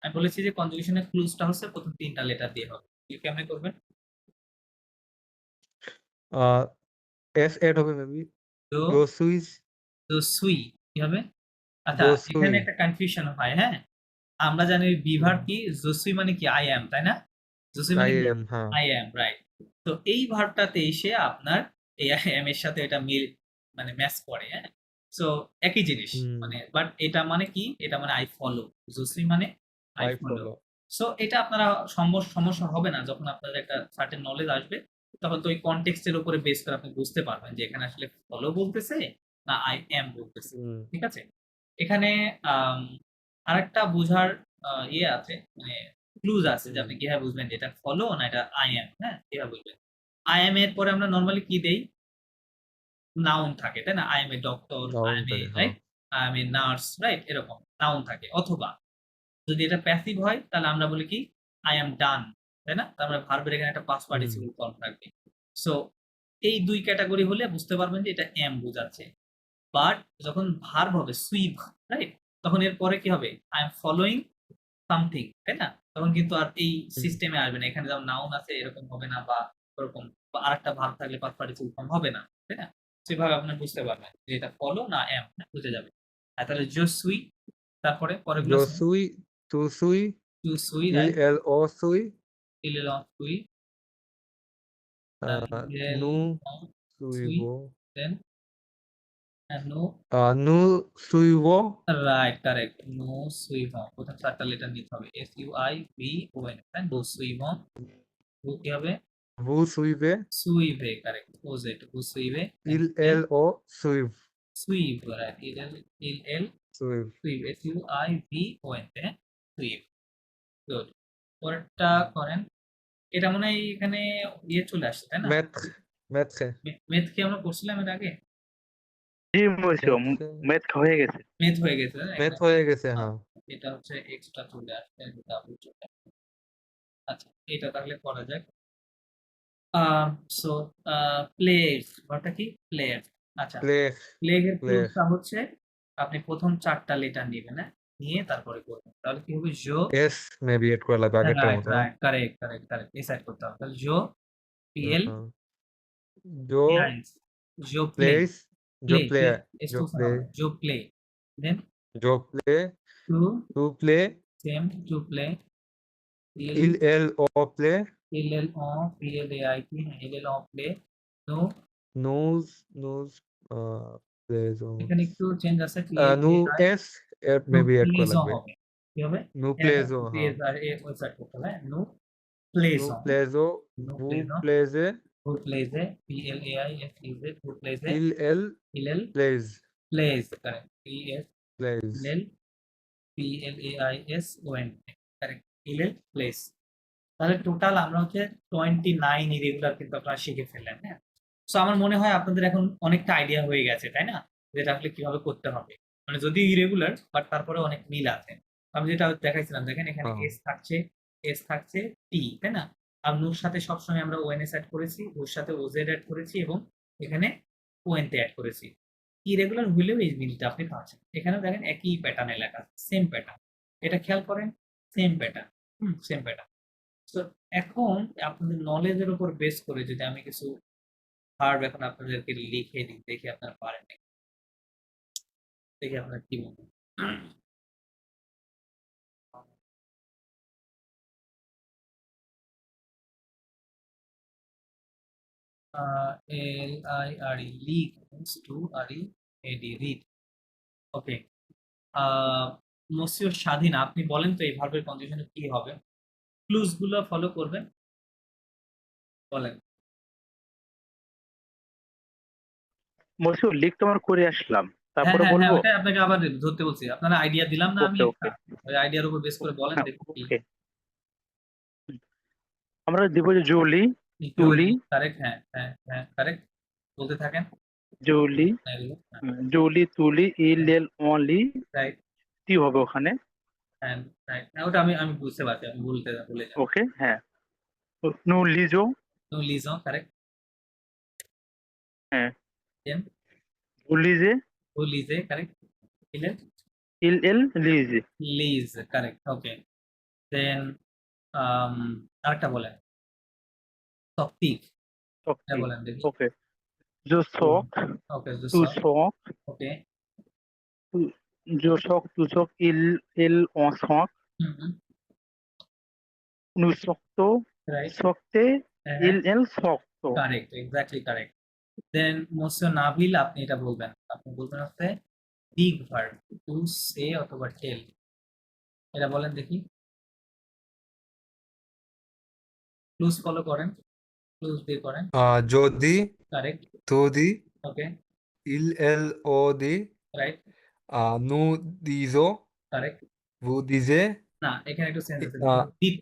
আমি বলেছি যে কনজুগেশনের ক্লুজটা হচ্ছে প্রথম তিনটা লেটার দিয়ে হবে। কি কেমনে করবেন? uh, S add হবে maybe, তো Josuis, তো সুই কি হবে? আচ্ছা, এখানে Josui, একটা কনফিউশন হয়, হ্যাঁ? আমরা জানি বিভার কি, জসুই মানে কি আই অ্যাম, তাই না? জসুই মানে I কি am, huh, I am, right? তো এই ভার্বটাতে এসে আপনার এই আই অ্যাম এর সাথে এটা মিল, মানে ম্যাচ করে, হ্যাঁ? সো একই জিনিস, mm, মানে বাট এটা মানে কি, এটা মানে আই ফলো, জসুই মানে I I follow. follow, so এটা আপনারা সমস্যা হবে না, যখন আপনাদের একটা সার্টেন নলেজ আসবে, তখন তো ওই কনটেক্সট এর উপরে বেস করে আপনি বুঝতে পারবেন যে এখানে আসলে ফলো বলতেছে না আই অ্যাম বলতেছে, mm, ঠিক আছে? এখানে আরেকটা বোঝার ইয়ে আছে, মানে ক্লুজ আছে যে আপনি mm, কিভাবে বুঝবেন যে এটা ফলো না এটা আই এম, হ্যাঁ? কিভাবে বুঝবেন? আই এম এর পরে আমরা নর্মালি কি দেই? নাউন থাকে, তাই না? I am a doctor, I noun am a, থাকে, রাইট? হ্যাঁ, I am a nurse, right? এরকম নাউন থাকে। অথবা যদি এটা প্যাসিভ হয় তাহলে আমরা বলি কি আই এম ডান, তাই না? তার মানে ভার্বের এখানে একটা পাস্ট mm, পার্টিসিপল ফর্ম থাকবে। সো এই দুই ক্যাটাগরি হলে বুঝতে পারবেন যে এটা এম বোঝাচ্ছে। বাট যখন ভার্ব হবে সুইভ, রাইট? তখন এর পরে কি হবে? আই এম ফলোইং সামথিং, তাই না? তখন কিন্তু আর এই mm, সিস্টেমে আসবে না। এখানে যেমন নাউন আছে এরকম হবে না, বা ওরকম, বা আরেকটা ভার্ব থাকলে পাস্ট পার্টিসিপল ফর্ম হবে না, তাই না? সেভাবে আপনি বুঝতে পারবেন যে এটা ফলো না এম, বুঝে যাবে। আর তাহলে জো সুই, তারপরে পরেরগুলো Josui, Tusui, টু সুই, রাইট? Il, Osui, ইলেল অন সুই, uh, ইলেল Nu, অন সুই, Suivo, দেন নো, Nu, Suivo, রাইট, কারেক্ট। নো সুইভন, প্রথম চারটা লেটার নিতে হবে, SUIVON, তাই? নো সুইভন। হু কি হবে? Vu, Suive, সুইভে, কারেক্ট। ওজেট, হু সুইভে, Il, O, Suiv, সুইভ, রাইট। ইল এল Suiv, সুইভ, SUIVON, হ্যাঁ? সুইভ, গুড। পরেরটা করেন। এটা মনে হয় এখানে ইয়ে চলে আসছে, তাই না? Maître, Maître, মেথ কি আমরা করছিলাম এর আগে? জি মহসিন, Maître, ম্যাথ হয়ে গেছে। মেথ হয়ে গেছে, তাই না? Maître এখানে হয়ে গেছে, হ্যাঁ, এটা হচ্ছে এক্সট্রা চলে আসছে, ডাবল চলে আসছে। আচ্ছা, এটা তাহলে করা যাক। সো প্লেস, ওটা কি? প্লেয়ার। আচ্ছা, Plaire, প্লেগ এর Plaire, ক্লুজটা হচ্ছে আপনি প্রথম চারটা লেটার নেবেন, হ্যাঁ? নিয়ে তারপরে করবেন, তাহলে কি হবে? জো, S, maybe এড করা লাগবে আগেরটার রাইট, মতো, না? Right, correct, correct, correct, decide করতে হবে। তাহলে জো, পিএল, হ্যাঁ। Jo, প্লেয়ার্স, জো প্লে, plays, প্লে, Jo play, এস Jo টু play, জো প্লে, দেন Jo play, টু, Tu play, সেম, টু প্লে, Il, O play, এল অন, PLAIT, এল অন প্লে, নো, Knows, plays on. এখানে একটু চেঞ্জ আছে, Nu PLAI, S, maybe add করা প্লেজ লাগবে। হবে, কি হবে? Nu plays, প্লেজ হ্যাঁ। আর এ ওয়েবসাইট করতে হবে, নো প্লেজ Nu অন, plays, নো Vu প্লেজ অন, plays, who plays a, PLAISEZ, who plays a, Il, ইলেল plays, plays, correct, PLAISON, correct, ইলেল plays। তাহলে টোটাল আমরা হচ্ছে 29 ইরেগুলার কিন্তু আপনারা শিখে ফেললেন, হ্যাঁ? সো আমার মনে হয় আপনাদের এখন অনেকটা আইডিয়া হয়ে গেছে, তাই না? যেটা আসলে কিভাবে করতে হবে, মানে যদি ইরেগুলার বাট তারপরে অনেক মিল আছে। আমি যেটা দেখাইছিলাম, দেখেন এখানে হ্যাঁ। এস থাকছে, টি, তাই না? আর নুর সাথে সবসময় আমরা ওএনএস অ্যাড করেছি, ওর সাথে ওজেড অ্যাড করেছি, এবং এখানে ওএনতে অ্যাড করেছি। ইরেগুলার হইলেও এই মিলটা আপনি পাচ্ছেন। এখানেও দেখেন একই প্যাটার্নে লেখা আছে, সেম প্যাটার্ন। এটা খেয়াল করেন, সেম প্যাটার্ন, সেম প্যাটার্ন। তো এখন আপনাদের নলেজের উপর বেস করে যদি আমি কিছু ভার্ব এখন আপনাদেরকে লিখে দিই, দেখি আপনারা পারেন নাকি, দেখি আপনারা কি মনে হয়। LIRE leak means to READ read. ওকে, মসিও স্বাধীন, আপনি বলেন তো এই ভার্বের কনজুগেশনে কি হবে? ক্লুজ গুলো ফলো করবেন, বলেন। মসিউর লিক তো আমার করে আসলাম, হ্যাঁ তারপরে হ্যাঁ হ্যাঁ, বলবো। ওটাই আপনাকে আবার ধরতে বলছি, আপনারা আইডিয়া দিলাম না আমি ওকে একটা, ওকে ওই আইডিয়ার উপর বেস করে বলেন হ্যাঁ দেখি কি। ওকে, আমরা দিব যে জুলি, তুলি, কারেক্ট, হ্যাঁ হ্যাঁ হ্যাঁ কারেক্ট, বলতে থাকেন জুলি, এগুলো। জুলি, তুলি, ইল এল অনলি, রাইট টি হবে ওখানে। হ্যাঁ রাইট, ওটা আমি আমি বুঝতে পারছি, আমি ভুলে যাই। ওকে হ্যাঁ, নু লিজো, নো লিজন, কারেক্ট। হ্যাঁ, দেন লিজে, ও লিজে, কারেক্ট। ইলেন ইল এল লিজে, লিজ, কারেক্ট, ওকে। দেন আরেকটা বলেন, টপিক, এটা বলেন দেখি। ওকে, जो शौक, ওকে तू शौक, ওকে, जो शौक, तू शौक, इल एल ओ शौक, नु शौकतो, রাইট, शौकते, ইল এল শক্ত। Correct, exactly correct. দেন মোসিও নাবিল, আপনি এটা বলবেন, আপনি বলবেন হচ্ছে বিগ ভার্ব, টু সে অথবা টেল, এটা বলেন দেখি। ক্লুজ ফলো করেন, ক্লুজ দিয়ে করেন, যদি, কারেক্ট, যদি, ওকে, il el o di, right, nu dizo, correct. vous disiez, না, এখানে একটু চেঞ্জ আছে, uh, বুদ্ধিত,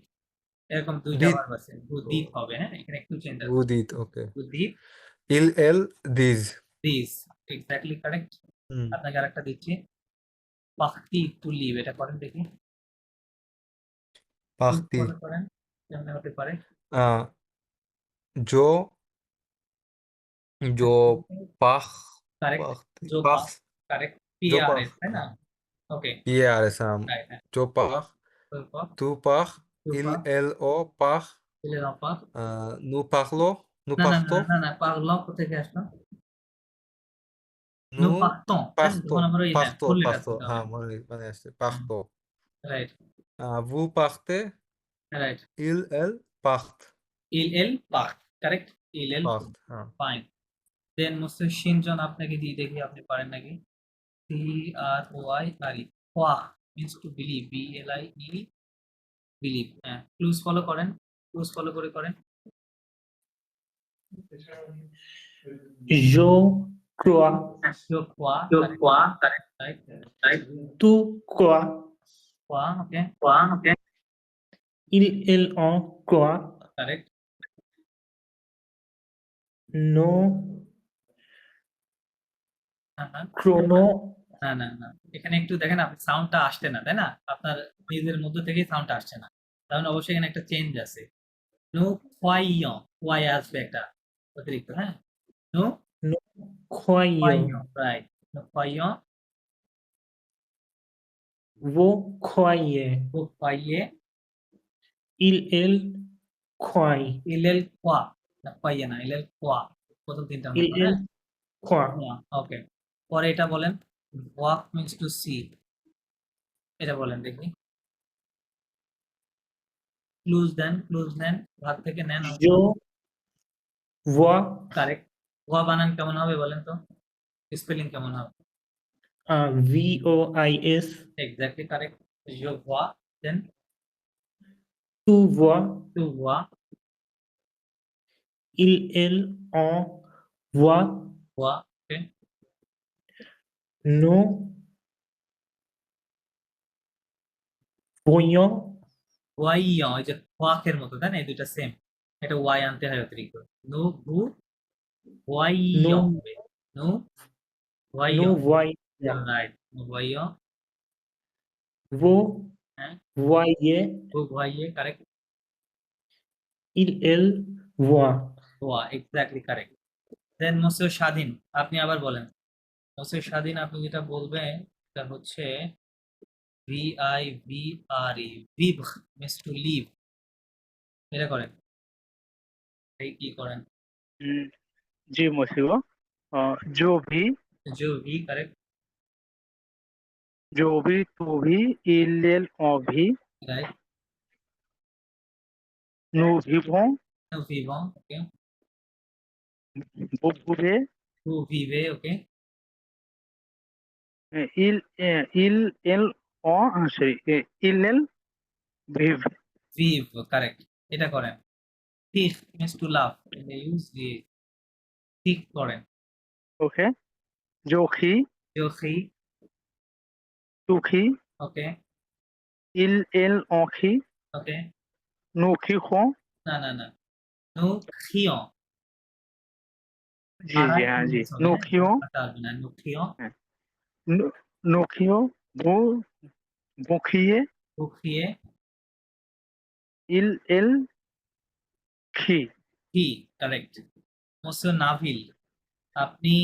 এরকম দুইটা dit, ভার্ব আছে, বুদ্ধিত হবে, হ্যাঁ এখানে একটু চেঞ্জ আছে, vous dites, ok. বুদ্ধিত, Il el dis. This, exactly correct. Hmm. আপনাকে আরেকটা দিচ্ছি, পাখতি টু লিভ, এটা করেন দেখি। Parti. ফলো করেন, কেমনে হতে পারে? Jo, jo pach, correct, parti, জো পাখ, pach, correct, jo PRS, pach. তাই না? ওকে, Hier is রাইট, হ্যাঁ, jo pach, জো পাখ, tu pach, জো il পাখ, el o pach, ইলে না পাখ, nu parlo, nu না না না parto, না না, পাগল কোথেকে আসলো? নো nu পাখতন, তাই না? parto, যখন আমরা ওই হ্যাঁ parto, ফুল লেটার parto. শুনতে হবে। মানে আসছে parto. Right Vous partez, right, il el part, ইল এল পাখ, কারেক্ট, ইল এল part. হ্যাঁ। ফাইন। দেন মুসলিম সিনজন আপনাকে দিয়ে দেখি আপনি পারেন নাকি। CROIRE, ওয়াহ means to believe, BLIE, believe, হ্যাঁ। ক্লুজ ফলো করেন, ক্লুজ ফলো করে করেন। Je crois, Jo খোয়া, কারেক্ট, রাইট, tu crois, খোয়া, okay, il en croit, correct, nous হ্যাঁ, chrono, না না না, এখানে একটু দেখেন, আপনি সাউন্ডটা আসছে না, তাই না? আপনার নিজের মধ্যে থেকেই সাউন্ডটা আসছে না, কারণ অবশ্যই এখানে একটা চেঞ্জ আছে। নো খোয়াইয়ন, খোয়াই আসবে একটা অতিরিক্ত, হ্যাঁ। নো croyons, খোয়াইয়ন, রাইট, নো খোয়াইয়ন, vous croyez, ও খোয়াইয়ে, il croit, ইলেল খোয়া, না খোয়াইয়ে না, ইলেল খোয়া, প্রথম তিনটা মতো, il হ্যাঁ। croit, ওকে, পরে এটা বলেন, ওয়াক মিন্স টু সি, এটা বলেন দেখি। ক্লুজ দেন, ক্লুজ নেন, ভাগ থেকে নেন, je vois, কারেক্ট। ওয়া বানান কেমন হবে বলেন তো, স্পেলিং কেমন হবে? VOIS, exactly correct, je vois, দেন tu vois, tu vois, il en voit, vois, ওকে, nous voyons, voyons, এই যে ওয়াকের মতো, তাই না? এই দুইটা সেম, এটা ওয়াই আনতে হয় অতিরিক্ত। nous vous voyons, nous nous voyons, voyons, right, nous voyons, vous হ্যাঁ, voyez, vous voyez, correct, il voit, ওয়া, এক্স্যাক্টলি কারেক্ট। দেন মোসিও স্বাধীন, আপনি আবার বলেন। মোসিও স্বাধীন, আপনি যেটা বলবেন এটা হচ্ছে VIVRE, vivre means to live, এটা করেন, এই কি করেন, जी monsieur जो भी जो भी करेक्ट, जो भी तू भी il elle on भी right, nous vivons nous vivons, okay, vous pouvez vous vivez, okay, il elle on sorry il elle vive vive, correct, এটা করেন, thief means to laugh, they use the thief করেন, okay जो qui जो खी, तू qui okay, il elle on qui okay, nous qui हों না না না, nous crions, जी जी हाँ जी nous qui हों nous crions, nous qui हों vous criez vous criez, il elle qui কি, কারেক্ট, monsieur নাভিল, আপনি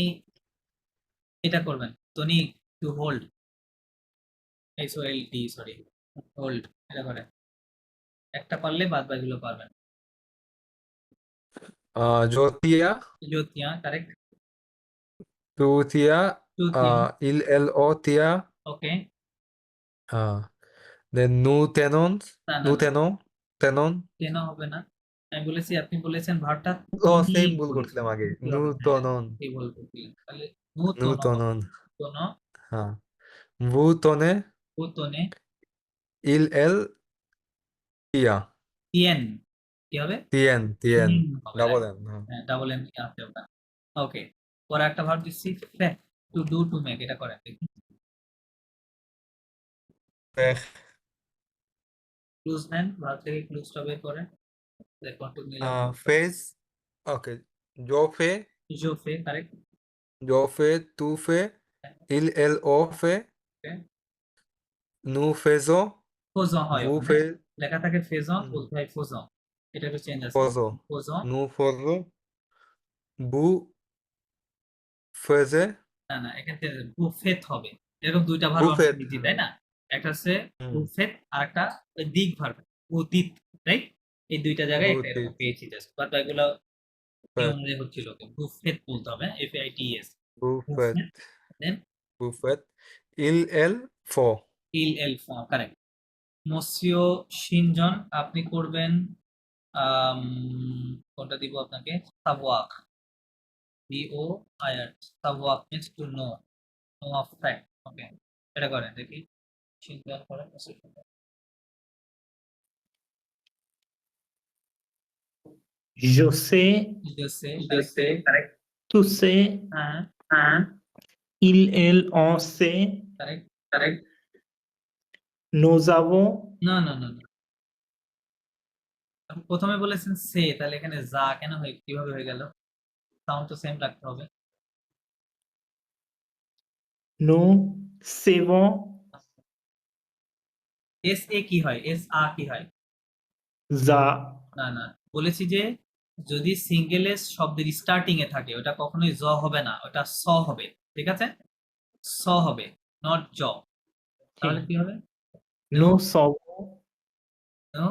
এটা করবেন, টনি to hold, HOLD sorry, hold, এটা করে একটা পারলে বাদ বাকিগুলো পারবেন, Jotia, জ্যোতিয়া কারেক্ট, Tutia, টুতিয়া, il, el, o, tia, okay, then nous tenons, না না nous না, tenons, tenon, কেন হবে না, আমি বলেছি আপনি বলেছেন ভার্বটা same ভুল করছিলাম আগে, nous tenons, কি বলবো তাহলে নু nous তোনো, tenons, তোনো, vous tenez, ও তোনে, il, elle, tia, টিএন কি হবে, tien, tien, হবে, double right? N, হ্যাঁ ডাবল এন আছে ওটা, ওকে, পরে একটা ভার্ব দিচ্ছি ফে, টু ডু টু মেক, এটা করেন দেখি, faire, ক্লুজ নেন, ভার্ব থেকে ক্লুজটা বের করেন, কন্ট্রোল নিলাম, fais, ok, je fais, জো ফে correct, je fais, tu fais, il, elle, o fait, ওকে, nous faisons, ফোজন হয় vous ওখানে, faites, লেখা থাকে ফেজন, বলতে হয় ফোজন, এটা একটু চেঞ্জ আছে, faisons, ফোজন, nous faisons, vous faisiez, না না এখানে বুফেত হবে, এরকম দুইটা ভার্ব আমরা buffet, দিচ্ছি তাই না, একটা হচ্ছে হুম। বুফেত আর একটা দিক ভার্ব উদিত, রাইট, এই দুইটা জায়গায় একটা এরকম বুদিত। পেয়েছি, জাস্ট বাট এগুলো নিয়ম Buffet, অনুযায়ী হচ্ছিল, বুফেত বলতে হবে, FAITES, buffet, then buffet, il, elle, faut, ইল এল কারেক্ট, মসিও শিনজন আপনি করবেন কোনটা দিব আপনাকে, সাভোয়াক, BOIR, সাভোয়াক means to know, know of fact, okay, এটা করেন দেখি, শিনজন করেন, Je sais, correct, tu sais, হ্যাঁ il, elle, on sait, correct, nous avons, না না না না, আপনি প্রথমে বলেছেন সে, তাহলে এখানে যা কেন হয়, কিভাবে হয়ে গেল, সাউন্ড তো সেম রাখতে হবে, nous savons, SA কি হয়, SA কি হয়, za, না না, বলেছি যে যদি সিঙ্গেল এস শব্দের স্টার্টিং এ থাকে ওটা কখনোই জ হবে না, ওটা স হবে, ঠিক আছে, স হবে, নট জ, তাহলে কি হবে, nous savons, নো,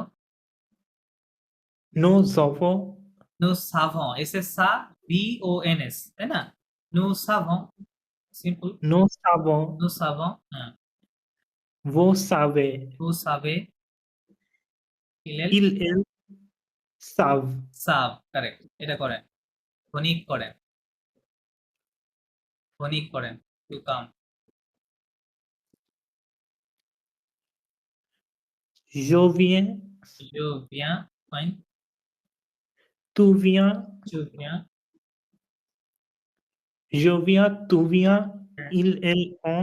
nous avons, নো সাভন, সা BONS, তাই না, নো সাভন, সিম্পল, nous savons, নো সাভন, হ্যাঁ, vous savez, vous savez, il ils, elles savent, সাভ, কারেক্ট, এটা করেন, ফনিক করেন, ফনিক করেন, to come, je viens, je viens, fine, tu viens, tu viens, je viens, tu viens, il, elle, on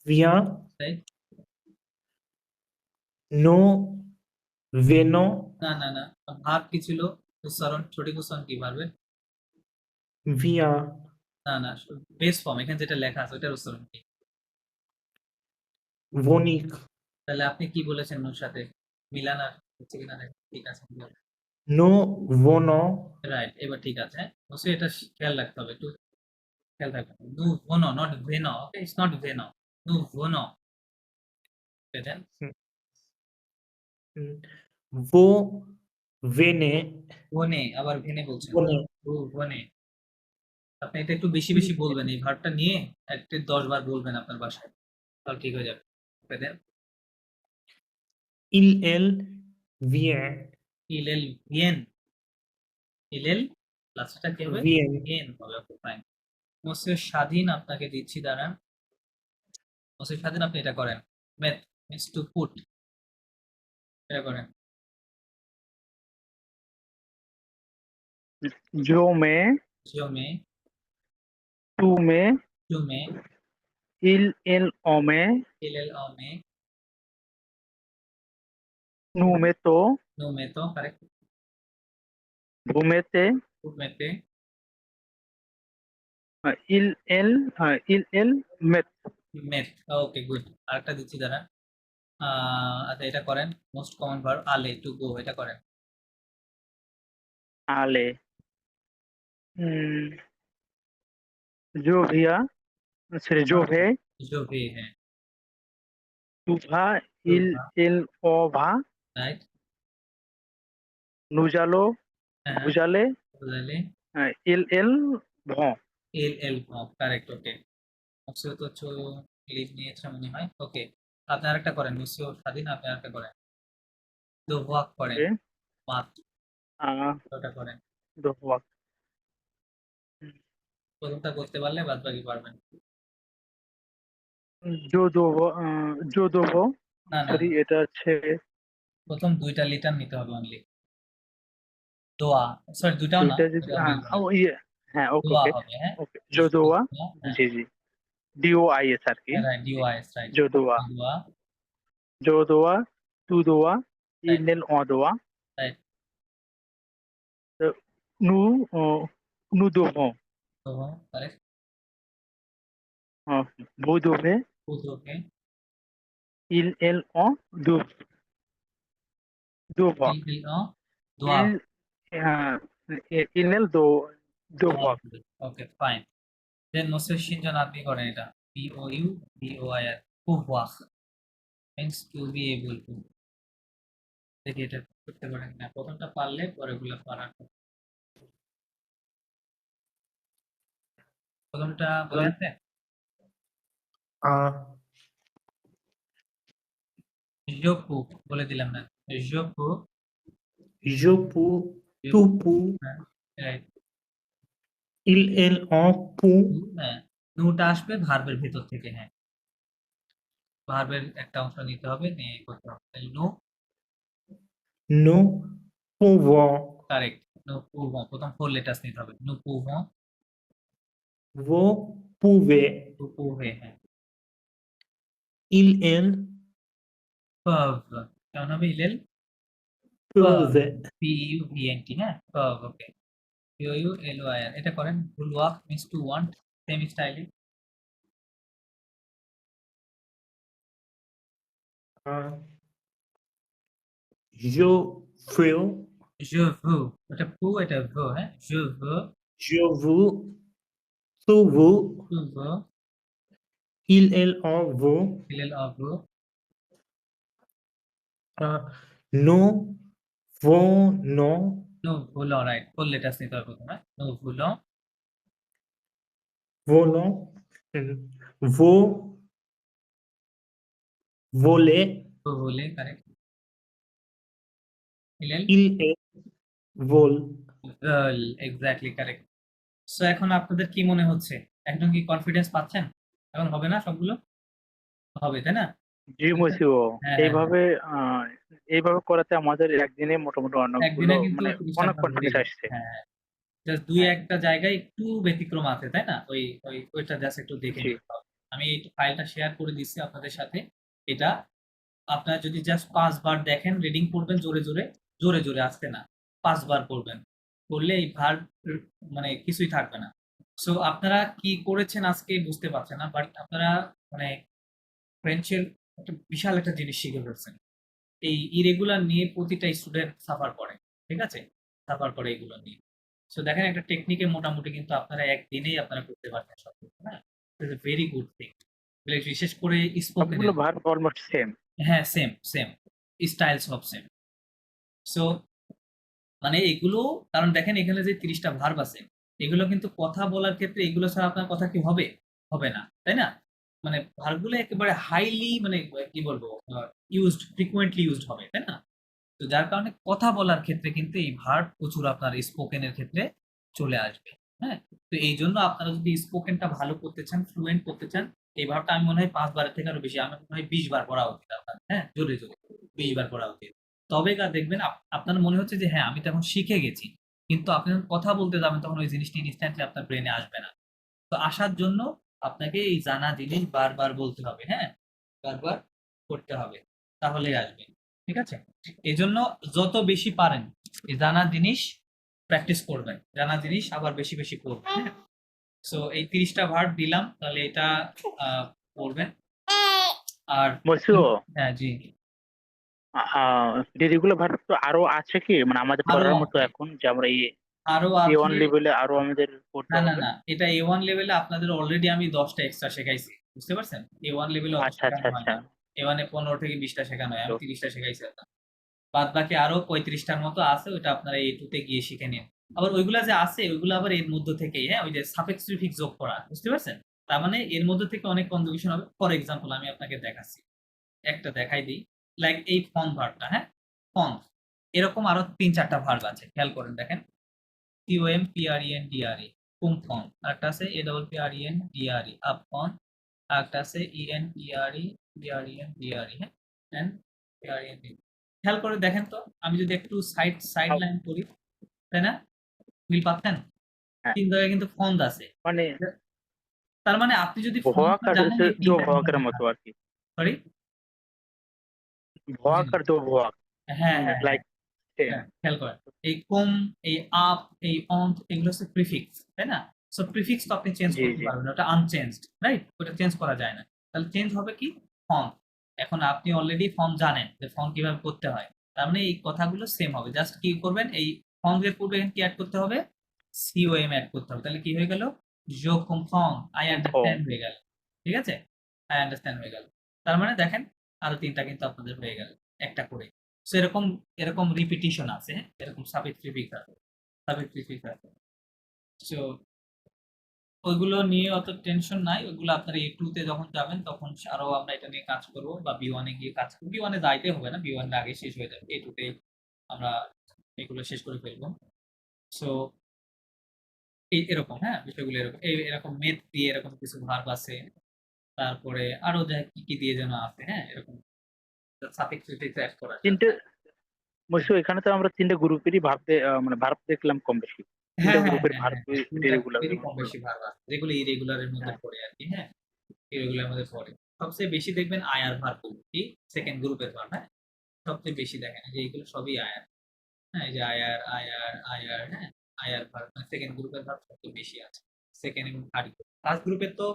vient, right, nous venons, না না না, ভাব কি ছিল, উচ্চারণ, সঠিক উচ্চারণ কি পারবে, vient, না না, বেস ফর্ম, এখানে যেটা লেখা আছে ওটার উচ্চারণ কি, vonique, তাহলে আপনি কি বলেছেন ওর সাথে মিলান, আর হচ্ছে কিনা দেখেন, ঠিক আছে, nous venons, রাইট, এবার ঠিক আছে, অবশ্যই এটা খেয়াল রাখতে হবে, একটু খেয়াল রাখবেন, নু ভোনো, নট ভেনো, ওকে, ইটস নট ভেনো, নু ভোনো, দেন vous Vene, বনে, আবার ভেনে বলছেন। Vone, বনে। আপনি এটা একটু বেশি বেশি বলবেন, এই ভার্বটা নিয়ে একটা 10 বার বলবেন আপনার বাসায়, তাহলে ঠিক হয়ে যাবে। ওকে দেন। il vient, ইলেল ভিয়েন, ইলেল লাস্টটা কি হবে? vien, ভিয়েন হবে। Okay fine. মসির স্বাধীন আপনাকে দিচ্ছি, দাঁড়ান। মসির স্বাধীন আপনি এটা করেন। মেথ মিনস টু পুট, এটা করেন। जो में, जो में, तू में, टू में, इल एल ओ में, इलेल ओ में, नू में तो, नो में तो, करेक्ट। भू में ते, पुट में ते, इल एल मेथ, মেথ। Okay good. আরেকটা দিচ্ছি, দাঁড়ান। আচ্ছা, এটা করেন। মোস্ট কমন ভার্ব আলে, টু গো, এটা করেন। आले, हम्म, जो भैया, सॉरी जो है, जो भी है, तू भा, टू इल भा, एल ओ भा, राइट। नुजालो, হ্যাঁ, भुजाले, বুঝাইলে इल एल भौ, এল এল ভার্ব, কারেক্ট। ওকে। মুসিও তো লিভ নিয়েছে মনে হয়। ওকে, আপনি আরেকটা করেন। মুসিও স্বাধীন, আপনি আরেকটা করেন। দো ওয়াক করেন, ओके, মাত, आ, ওটা করেন। दो वक्त, প্রথমটা করতে পারলে বাদ বাকি পারবেন। जो दो वो, না না, সরি এটা হচ্ছে প্রথম দুইটা লিটার নিতে হবে অনলি। দোয়া, সরি দুইটাও না, দুইটা যদি দুইটাও মিলবে না। ইয়ে, হ্যাঁ ওকে দোয়া ওকে হবে, হ্যাঁ। ওকে, जो दोआ, হ্যাঁ, জি জি, DOIS আর কি, রাইট, ডিওয়াইএস, রাইট। जो दोआ, দোয়া, जो दोआ, तू दोआ, রাইট, इनेल ओ दोआ, রাইট। नू नू दो हो, তো কারেক্ট। वो दो है, পুজোকে, इल एल ओ दो, दो ইল वक्त, ইল অ, দোয়া, इल इनेल दो, दो দোয়া। वक्त, ওকে ফাইন। দেন মোসেস সিনজন আপনি করেন এটা। POU BOIR, পুওয়াহ means to be able to. দেখি এটা করতে পারেন না, প্রথমটা পারলে পরেগুলো পারার। প্রথমটা বলে আছে। ah, জপু বলে দিলাম না, জপু। je pour, tu pour, হ্যাঁ, রাইট। il pour, হ্যাঁ, নুটা আসবে ভার্বের ভিতর থেকে। হ্যাঁ, ভার্বের একটা অংশ নিতে হবে, নিয়ে করতে হবে। নো, nous pouvons, কারেক্ট। নো পুভো, প্রথম 4 লেটার্স নিতে হবে। নো পুভো, vous pouvez, টু পুভে। হ্যাঁ, il পাভ, কেমন হবে? ইলেল peuvent, PUVNT, হ্যাঁ, পাভ। ওকে। POULYR, এটা করেন। Will walk means two want, same স্টাইলে। ah, je veux, Je veux, এটা পু, এটা ভো। হ্যাঁ, je veux, je veux, tu veux, tu veux, il veut, ইলেল অ veut, ah, nous venons, nous voulons, right. 4 letters নিতে হবে প্রথমে। nous voulons, volons, vous voler, vous voulez, correct. ইলেল il vole. ভেল, exactly correct. So এখন আপনাদের কি মনে হচ্ছে? এখন কি কনফিডেন্স পাচ্ছেন? এখন হবে না সবগুলো? হবে, তাই না? জি মসিও, হ্যাঁ, হ্যাঁ, এইভাবে এইভাবে করাতে আমাদের একদিনে মোটামুটি অনেকগুলো একদিনে কিন্তু মানে 30টা অনেক আপনার হয়ে কনফিডেন্স যাবে। আসছে। হ্যাঁ, জাস্ট দুই হ্যাঁ একটা জায়গায় একটু ব্যতিক্রম আছে, তাই না? ওইটা জাস্ট একটু দেখে জি, নিতে হবে। আমি এই ফাইলটা শেয়ার করে দিচ্ছি আপনাদের সাথে। এটা আপনারা যদি জাস্ট 5 বার দেখেন, রিডিং করবেন জোরে জোরে, জোরে জোরে, আস্তে না। 5 বার করবেন, করলে এই ভার্ব মানে কিছুই থাকবে না। সো আপনারা কি করেছেন আজকে বুঝতে পারছেন না, বাট আপনারা মানে ফ্রেঞ্চের একটা বিশাল একটা জিনিস শিখে ফেলছেন। এই ইরেগুলার নিয়ে প্রতিটা স্টুডেন্ট সাফার করে, ঠিক আছে? সাফার করে এগুলো নিয়ে। সো দেখেন, একটা টেকনিকে মোটামুটি কিন্তু আপনারা একদিনেই আপনারা করতে পারবেন সব কিছু, হ্যাঁ? It's a very good thing. বিশেষ করে স্পোকেন। সবগুলো ভার্ব অলমোস্ট সেম। হ্যাঁ, সেম সেম, স্টাইল সব সেম। সো মানে এগুলো, কারণ দেখেন এখানে যে 30টা ভার্ব আছে, এগুলো কিন্তু কথা বলার ক্ষেত্রে এগুলো ছাড়া আপনার কথা কি হবে? হবে না, তাই না? মানে ভার্বগুলো একেবারে হাইলি, মানে কি বলবো, ইউজড, ফ্রিকুয়েন্টলি ইউজড হবে, তাই না? তো যার কারণে কথা বলার ক্ষেত্রে কিন্তু এই ভার্ব প্রচুর আপনার স্পোকেনের ক্ষেত্রে চলে আসবে। হ্যাঁ, তো এই জন্য আপনারা যদি স্পোকেনটা ভালো করতে চান, ফ্লুয়েন্ট করতে চান, এই ভার্বটা আমি মনে হয় 5 বারের থেকে আরো বেশি, আমার মনে হয় 20 বার পড়া উচিত আপনার। হ্যাঁ, জোরে জোরে 20 বার পড়া উচিত। তবে দেখবেন আপনার মনে হচ্ছে যে হ্যাঁ আমি তো এখন শিখে গেছি, কিন্তু আপনি যখন কথা বলতে যাবেন তখন ওই জিনিসটি ইনস্ট্যান্টলি আপনার ব্রেনে আসবে না। তো আসার জন্য আপনাকে এই জানা জিনিস বারবার বলতে হবে, হ্যাঁ, বারবার করতে হবে, তাহলেই আসবে। ঠিক আছে, এই জন্য যত বেশি পারেন এই জানা জিনিস প্র্যাকটিস করবেন, জানা জিনিস আবার বেশি বেশি করবেন। হ্যাঁ, সো এই 30টা ভার্ব দিলাম, তাহলে এটা পড়বেন। আর বলছো হ্যাঁ জি, রেগুলার ভার্ব তো আরো আছে কি, মানে আমাদের আরো পড়ার মতো আছে, এখন যে আমরা আরো A1 আছে। লেভেলে আরো আমাদের পড়তে না না হবে? না, এটা A1 লেভেলে আপনাদের অলরেডি আমি 10টা এক্সট্রা শেখাইছি, বুঝতে পারছেন? A1 লেভেলে অত আচ্ছা আচ্ছা শেখানো হয় আচ্ছা। না। A1 এ 15 থেকে 20টা শেখানো হয়, আমি তো 30টা শেখাইছি আপনার। বাদ বাকি আরো 35টার মতো আছে, ওটা আপনারা A2 তে গিয়ে শিখে নিন। আবার ওইগুলা যে আছে ওইগুলো আবার এর মধ্যে থেকেই, হ্যাঁ, ওই যে সাফিক্স প্রিফিক্স যোগ করা, বুঝতে পারছেন? তার মানে এর মধ্যে থেকে অনেক কনজুগেশন হবে। ফর এক্সাম্পল আমি আপনাকে দেখাচ্ছি, একটা দেখাই দিই। লাইক এই ফন ভার্বটা, হ্যাঁ, ফন, এরকম আরো 3-4টা ভার্ব আছে, খেয়াল করেন দেখেন। COMPRENDRE, কুমফন, আরেকটা আছে APPRENDRE, আপফন, আরেকটা আছে ENTREBRENDRE, হ্যাঁ, এন্ড PREND। খেয়াল করে দেখেন তো, আমি যদি একটু সাইড সাইড লাইন করি, তাই না? মিল পাচ্ছেন? হ্যাঁ, 3 জায়গায় কিন্তু ফন্দ আছে। মানে তার মানে আপনি যদি ভক ফন্ডটা আর জানেন এই দো 3টার ভকের মধ্যে মতো আর কি, সরি, ভক আর দো ভক, হ্যাঁ হ্যাঁ হ্যাঁ লাইক সেম। হ্যাঁ, খেয়াল করেন। এই কুম, এই আপ, এই অন্ত, এগুলো হচ্ছে প্রিফিক্স, তাই না? সো প্রিফিক্স তো আপনি চেঞ্জ জি করতে জি। পারবেন না, ওটা আনচেঞ্জড, রাইট? ওটা চেঞ্জ করা যায় না। তাহলে চেঞ্জ হবে কি? ফর্ম। এখন আপনি অলরেডি ফর্ম জানেন যে ফর্ম কিভাবে করতে হয়, তার মানে এই কথাগুলো সেম হবে। জাস্ট কি করবেন, এই ফর্ম এর পূর্বে কি অ্যাড করতে হবে? সিওএম অ্যাড করতে হবে। তাহলে কি হয়ে গেল? জো কুম ফর্ম, আই কনফার্ম। আন্ডারস্ট্যান্ড হয়ে গেল। ঠিক আছে, আই আন্ডারস্ট্যান্ড হয়ে গেল। তার মানে দেখেন আরো 3টা কিন্তু আপনাদের হয়ে গেল একটা করে। সো এরকম এরকম রিপিটিশন আছে, হ্যাঁ? এরকম সাফিক্স প্রিফিক্স আছে, সাফিক্স প্রিফিক্স আছে। সো ওইগুলো নিয়ে অত টেনশন নাই, ওইগুলো আপনারা A2 তে যখন যাবেন তখন আরো আমরা এটা নিয়ে কাজ করব, বা B1 এ গিয়ে কাজ করব। B1 এ যাইতে হবে না, B1 এর আগে শেষ হয়ে যাবে, A2 তে আমরা এগুলো শেষ করে ফেলবো। সো এই এরকম, হ্যাঁ, বিষয়গুলো এরকম, এরকম মেথ দিয়ে এরকম কিছু ভার্ব আছে, তারপরে আরো যা কি কি দিয়ে যেন আছে, হ্যাঁ, এরকম সাফিক্স প্রিফিক্স অ্যাড করা যায়। তিনটে বলছো, এখানে তো আমরা তিনটে গ্রুপেরই মানে ভার্ব দেখলাম কম বেশি, তিনটা হ্যাঁ হ্যাঁ গ্রুপের হ্যাঁ ভার্ব হ্যাঁ হ্যাঁ, তিনটা রেগুলার গ্রুপেরই যেমন কম বেশি বললাম। ভার্ব আছে, যেগুলো ইরেগুলারের মধ্যে হ্যাঁ। পড়ে আর কি, হ্যাঁ, ইরেগুলার মধ্যে পড়ে। সবচেয়ে বেশি দেখবেন আয়ার ভার্ব, কি সেকেন্ড গ্রুপের ভার্ব, হ্যাঁ, সবচেয়ে বেশি দেখেন যে এইগুলো সবই আয়ার। হ্যাঁ, এই যে আয়ার আয়ার আয়ার, হ্যাঁ, আয়ার ভার্ব মানে সেকেন্ড গ্রুপের ভার্ব সবচেয়ে বেশি আছে, সেকেন্ড এবং থার্ড গ্রুপ। ফার্স্ট গ্রুপের তো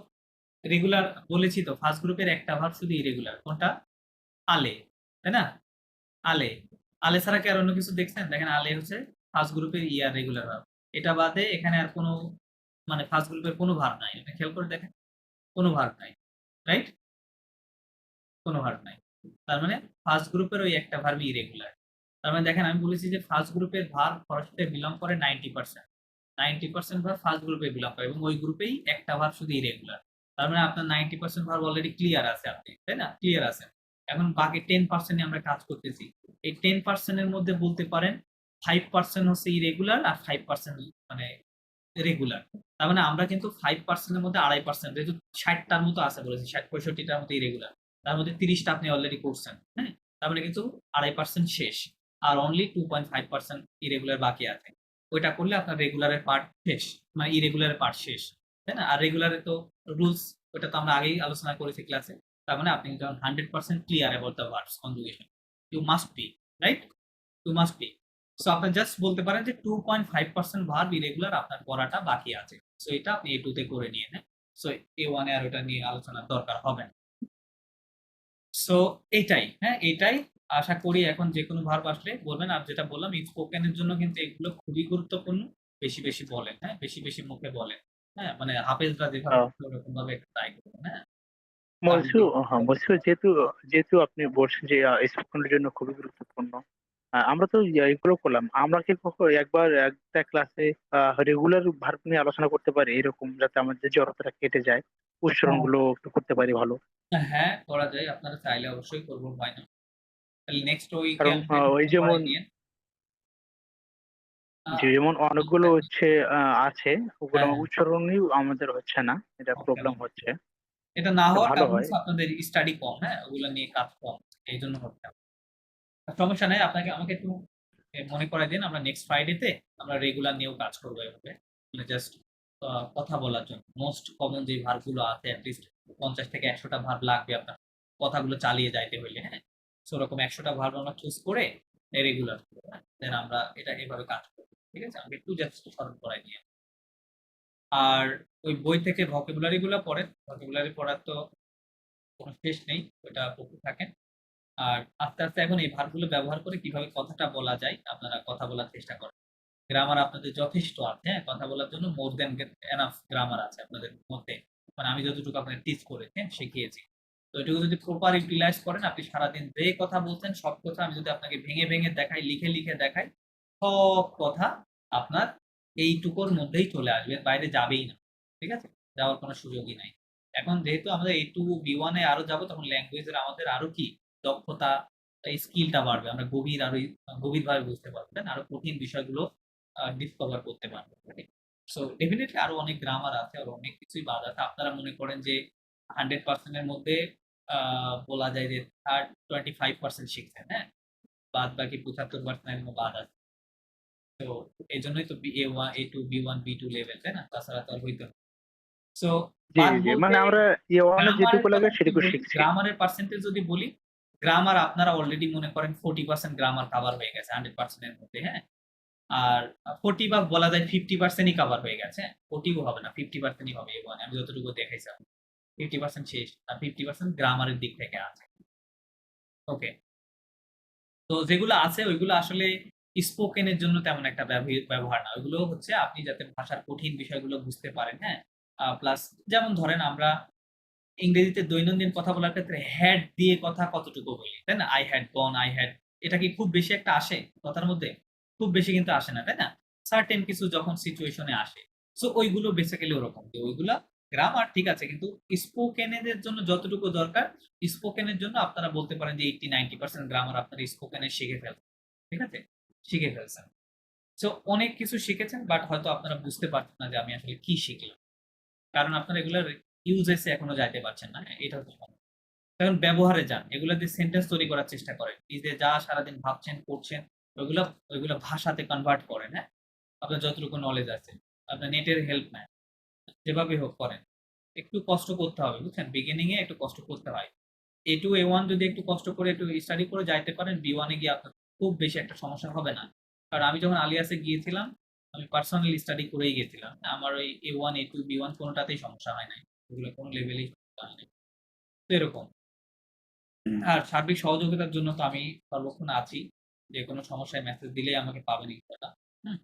রেগুলার বলেছি, তো ফার্স্ট গ্রুপের একটা ভার্ব শুধু ইরেগুলার, কোনটা? আলে, তাই না? আলে, আলে ছাড়া কি আর অন্য কিছু দেখছেন? দেখেন আলে হচ্ছে ফার্স্ট গ্রুপের ইয়ার রেগুলার ভার্ব। এটা বাদে এখানে আর কোনো, মানে ফার্স্ট গ্রুপের কোনো ভার্ব নাই, এটা খেয়াল করে দেখেন, কোনো ভার্ব নাই, রাইট? কোনো ভার্ব নাই। তার মানে ফার্স্ট গ্রুপের ওই একটা ভার্ব ইরেগুলার। তার মানে দেখেন আমি বলেছি যে ফার্স্ট গ্রুপের ভার্ব ফার্স্টে বিলং করে 90%, 90% ভার্ব ফার্স্ট গ্রুপে বিলং করে, এবং ওই গ্রুপেই একটা ভার্ব শুধু ইরেগুলার। তার মানে আপনার 90% ভার্ব অলরেডি ক্লিয়ার আছে, আপনি, তাই না? ক্লিয়ার আছেন। এখন বাকি 10% নিয়ে আমরা কাজ করতেছি। এই 10% এর মধ্যে বলতে পারেন 5% হচ্ছে ইরেগুলার আর 5% মানে রেগুলার। তার মানে আমরা কিন্তু 5% এর মধ্যে 2.5%, যেহেতু 60টার মতো আছে বলেছি, 60-65টার মতো ইরেগুলার, তার মধ্যে 30টা আপনি অলরেডি করছেন, হ্যাঁ, তার মানে কিন্তু 2.5% শেষ, আর অনলি 2.5% ইরেগুলার বাকি আছে। ওইটা করলে আপনার রেগুলারের পার্ট শেষ, মানে ইরেগুলারের পার্ট শেষ, তাই না? আর রেগুলারে তো রুলস, ওটা তো আমরা আগেই আলোচনা করেছি ক্লাসে। তার মানে আপনি যখন 100% clear about the verbs conjugation, you must be, right? You must be. So আপনি জাস্ট বলতে পারেন যে 2.5% ভার্ব ইরেগুলার আপনার পড়াটা বাকি আছে। সো এটা আপনি A2 তে করে নিয়ে নেন। সো A1 এ আর ওটা নিয়ে আলোচনার দরকার হবে না। সো এইটাই, হ্যাঁ, এইটাই। আশা করি এখন যেকোনো ভার্ব আসলে বলবেন। আর যেটা বললাম স্পোকেন এর জন্য কিন্তু এগুলো খুবই গুরুত্বপূর্ণ। বেশি বেশি বলেন, হ্যাঁ, বেশি বেশি মুখে বলেন। হ্যাঁ, মানে হাফেজরা যেভাবে আহ, বলে ওরকম ভাবে একটু ট্রাই করবেন, হ্যাঁ। তাহলে বলছো, দেখবেন হ্যাঁ ভালো বলছো, হবে। যেহেতু যেহেতু আপনি বলছেন যে স্পোকেনের জন্য খুবই গুরুত্বপূর্ণ, আমরা তো এগুলো করলাম, আমরা কি একবার একটা ক্লাসে রেগুলার ভার্ব নিয়ে আলোচনা করতে পারি এরকম, যাতে আমাদের জড়তাটা কেটে যায়, উচ্চারণ হ্যাঁ গুলো একটু করতে পারি ভালো। হ্যাঁ, করা যায়, আপনারা চাইলে অবশ্যই করবো, হয় না। তাহলে নেক্সট উইকে কারণ আমাকে একটু ওই ফোন যেমন করাই দিয়েন। যেমন অনেকগুলো হচ্ছে আছে, ওগুলো হ্যাঁ হ্যাঁ, উচ্চারণই আমাদের হচ্ছে না, এটা ওকে প্রবলেম ওকে। হচ্ছে। এটা না এটা হওয়ার ভালো কারণ হয়। হচ্ছে আপনাদের স্টাডি কম, হ্যাঁ ওগুলো নিয়ে কাজ কম, এই জন্য হচ্ছে। সমস্যা নাই, আপনাকে আমাকে একটু মনে করাই দিন, আমরা নেক্সট ফ্রাইডেতে আমরা রেগুলার নিয়েও কাজ করবো এভাবে, মানে জাস্ট কথা বলার জন্য মোস্ট কমন যে ভার্বগুলো আছে অ্যাটলিস্ট 50 থেকে 100টা ভার্ব লাগবে আপনার কথাগুলো চালিয়ে যাইতে হইলে, হ্যাঁ। সো ওরকম 100টা ভার্ব আমরা চুজ করে রেগুলার, দেন আমরা এটা এভাবে কাজ করবো, ঠিক আছে। আমাকে একটু জাস্ট স্মরণ করাই দিয়ে। আর ওই বই থেকে ভোকাবুলারি গুলো পড়েন, ভোকাবুলারি পড়ার তো কোনো শেষ নেই, ওটা পড়তে থাকেন। আর আস্তে আস্তে এখন এই ভার্বগুলো ব্যবহার করে কিভাবে কথাটা বলা যায় আপনারা কথা বলার চেষ্টা করেন। গ্রামার আপনাদের যথেষ্ট আছে, হ্যাঁ কথা বলার জন্য মোর দেন এনাফ গ্রামার আছে আপনাদের মধ্যে, মানে আমি যতটুকু আপনাকে টিচ করেছি, হ্যাঁ, শিখিয়েছি। তো এটুকু যদি প্রপার ইউটিলাইজ করেন, আপনি সারাদিন যে কথা বলছেন সব কথা আমি যদি আপনাকে ভেঙে ভেঙে দেখাই, লিখে লিখে দেখাই, সব কথা আপনার এইটুকুর মধ্যেই চলে আসবে, বাইরে যাবেই না, ঠিক আছে, যাওয়ার কোনো সুযোগই নাই। এখন যেহেতু আমাদের A2 B1 এ আরো যাবো, তখন ল্যাঙ্গুয়েজের আমাদের আরো কি দক্ষতা, স্কিলটা বাড়বে, আমরা গভীরভাবে বুঝতে পারবো, তাই না? আরো কঠিন বিষয়গুলো ডিসকভার করতে পারবো। সো ডেফিনেটলি আরো অনেক গ্রামার আছে, আরো অনেক কিছুই বাদ আছে। আপনারা মনে করেন যে 100% এর মধ্যে বলা যায় যে 25% শিখছেন, হ্যাঁ, বাদ বাকি 75% এর বাদ আছে। তো এই জন্যই তো A1 A2 B1 B2 level, তাই না? তাছাড়া তো আর হইতো না। সো জি বাদ জি জি, বলতে মানে আমরা ইয়ে ওয়ানে গ্রামারের যেটুকু লাগে কথা যদি সেটুকু বলি, শিখছি। গ্রামারের পার্সেন্টেজ যদি বলি, গ্রামার আপনারা অলরেডি মনে করেন 40% গ্রামার কভার হয়ে গেছে 100% এর মধ্যে, হ্যাঁ। আর 40 বা বলা যায় 50%ই কভার হয়ে গেছে। 40 ও হবে না, 50%ই হবে A1 আমি যতটুকু দেখেছিলাম। 50% শেষ আর 50% গ্রামারের দিক থেকে আছে। ওকে। তো যেগুলো আছে ওইগুলো আসলে স্পোকেনের জন্য তেমন একটা ব্যবহার না। ওইগুলো হচ্ছে আপনি যাতে ভাষার কঠিন বিষয়গুলো বুঝতে পারেন, হ্যাঁ। প্লাস যেমন ধরেন আমরা ইংরেজিতে দৈনন্দিন কথা বলার ক্ষেত্রে হ্যাড দিয়ে কথা কতটুকু বলি, তাই না? I had gone, I had, এটা কি খুব বেশি একটা আসে কথার মধ্যে? খুব বেশি কিন্তু আসে না, তাই না? সার্টেন কিছু যখন সিচুয়েশনে আসে, সো ওইগুলো বেসিক্যালি ওরকম যে ওইগুলা গ্রামার ঠিক আছে, কিন্তু স্পোকেনের জন্য যতটুকু দরকার, স্পোকেনের জন্য আপনারা বলতে পারেন যে 80-90% গ্রামার আপনার স্পোকেনে শিখে ফেলছেন, ঠিক আছে, শিখে ফেলছেন। সো অনেক কিছু শিখেছেন, বাট হয়তো আপনারা বুঝতে পারছেন না যে আমি আসলে কি শিখলাম, কারণ আপনারা এগুলোর ইউজেসে এখনো যাইতে পারছেন না, হ্যাঁ, এটা হচ্ছে সমস্যা। কারণ ব্যবহারে যান, এগুলা দিয়ে সেন্টেন্স তৈরি করার চেষ্টা করেন, নিজে যা সারাদিন ভাবছেন করছেন ওইগুলা ওইগুলা ভাষাতে কনভার্ট করেন, হ্যাঁ। আপনার যতটুকু নলেজ আছে আপনার নেটের হেল্প নেন, যেভাবে হোক করেন। একটু কষ্ট করতে হবে, বুঝছেন, বিগিনিং এ একটু কষ্ট করতে হয়। A2 A1 যদি একটু কষ্ট করে একটু স্টাডি করে যাইতে পারেন, B1 এ গিয়ে আপনার খুব বেশি একটা সমস্যা হবে না। কারণ আমি যখন আলিয়াসে গিয়েছিলাম, আমি পার্সোনালি স্টাডি করেই গেছিলাম, আমার ওই A1 A2 B1 কোনোটাতেই সমস্যা হয় নাই, ওগুলো কোনো লেভেলেই সমস্যা হয় নাই। তো এরকম। আর সার্বিক সহযোগিতার জন্য তো আমি সর্বক্ষণ আছি, যে কোনো সমস্যায় মেসেজ দিলেই আমাকে পাবেন ইনশাআল্লাহ। হুম।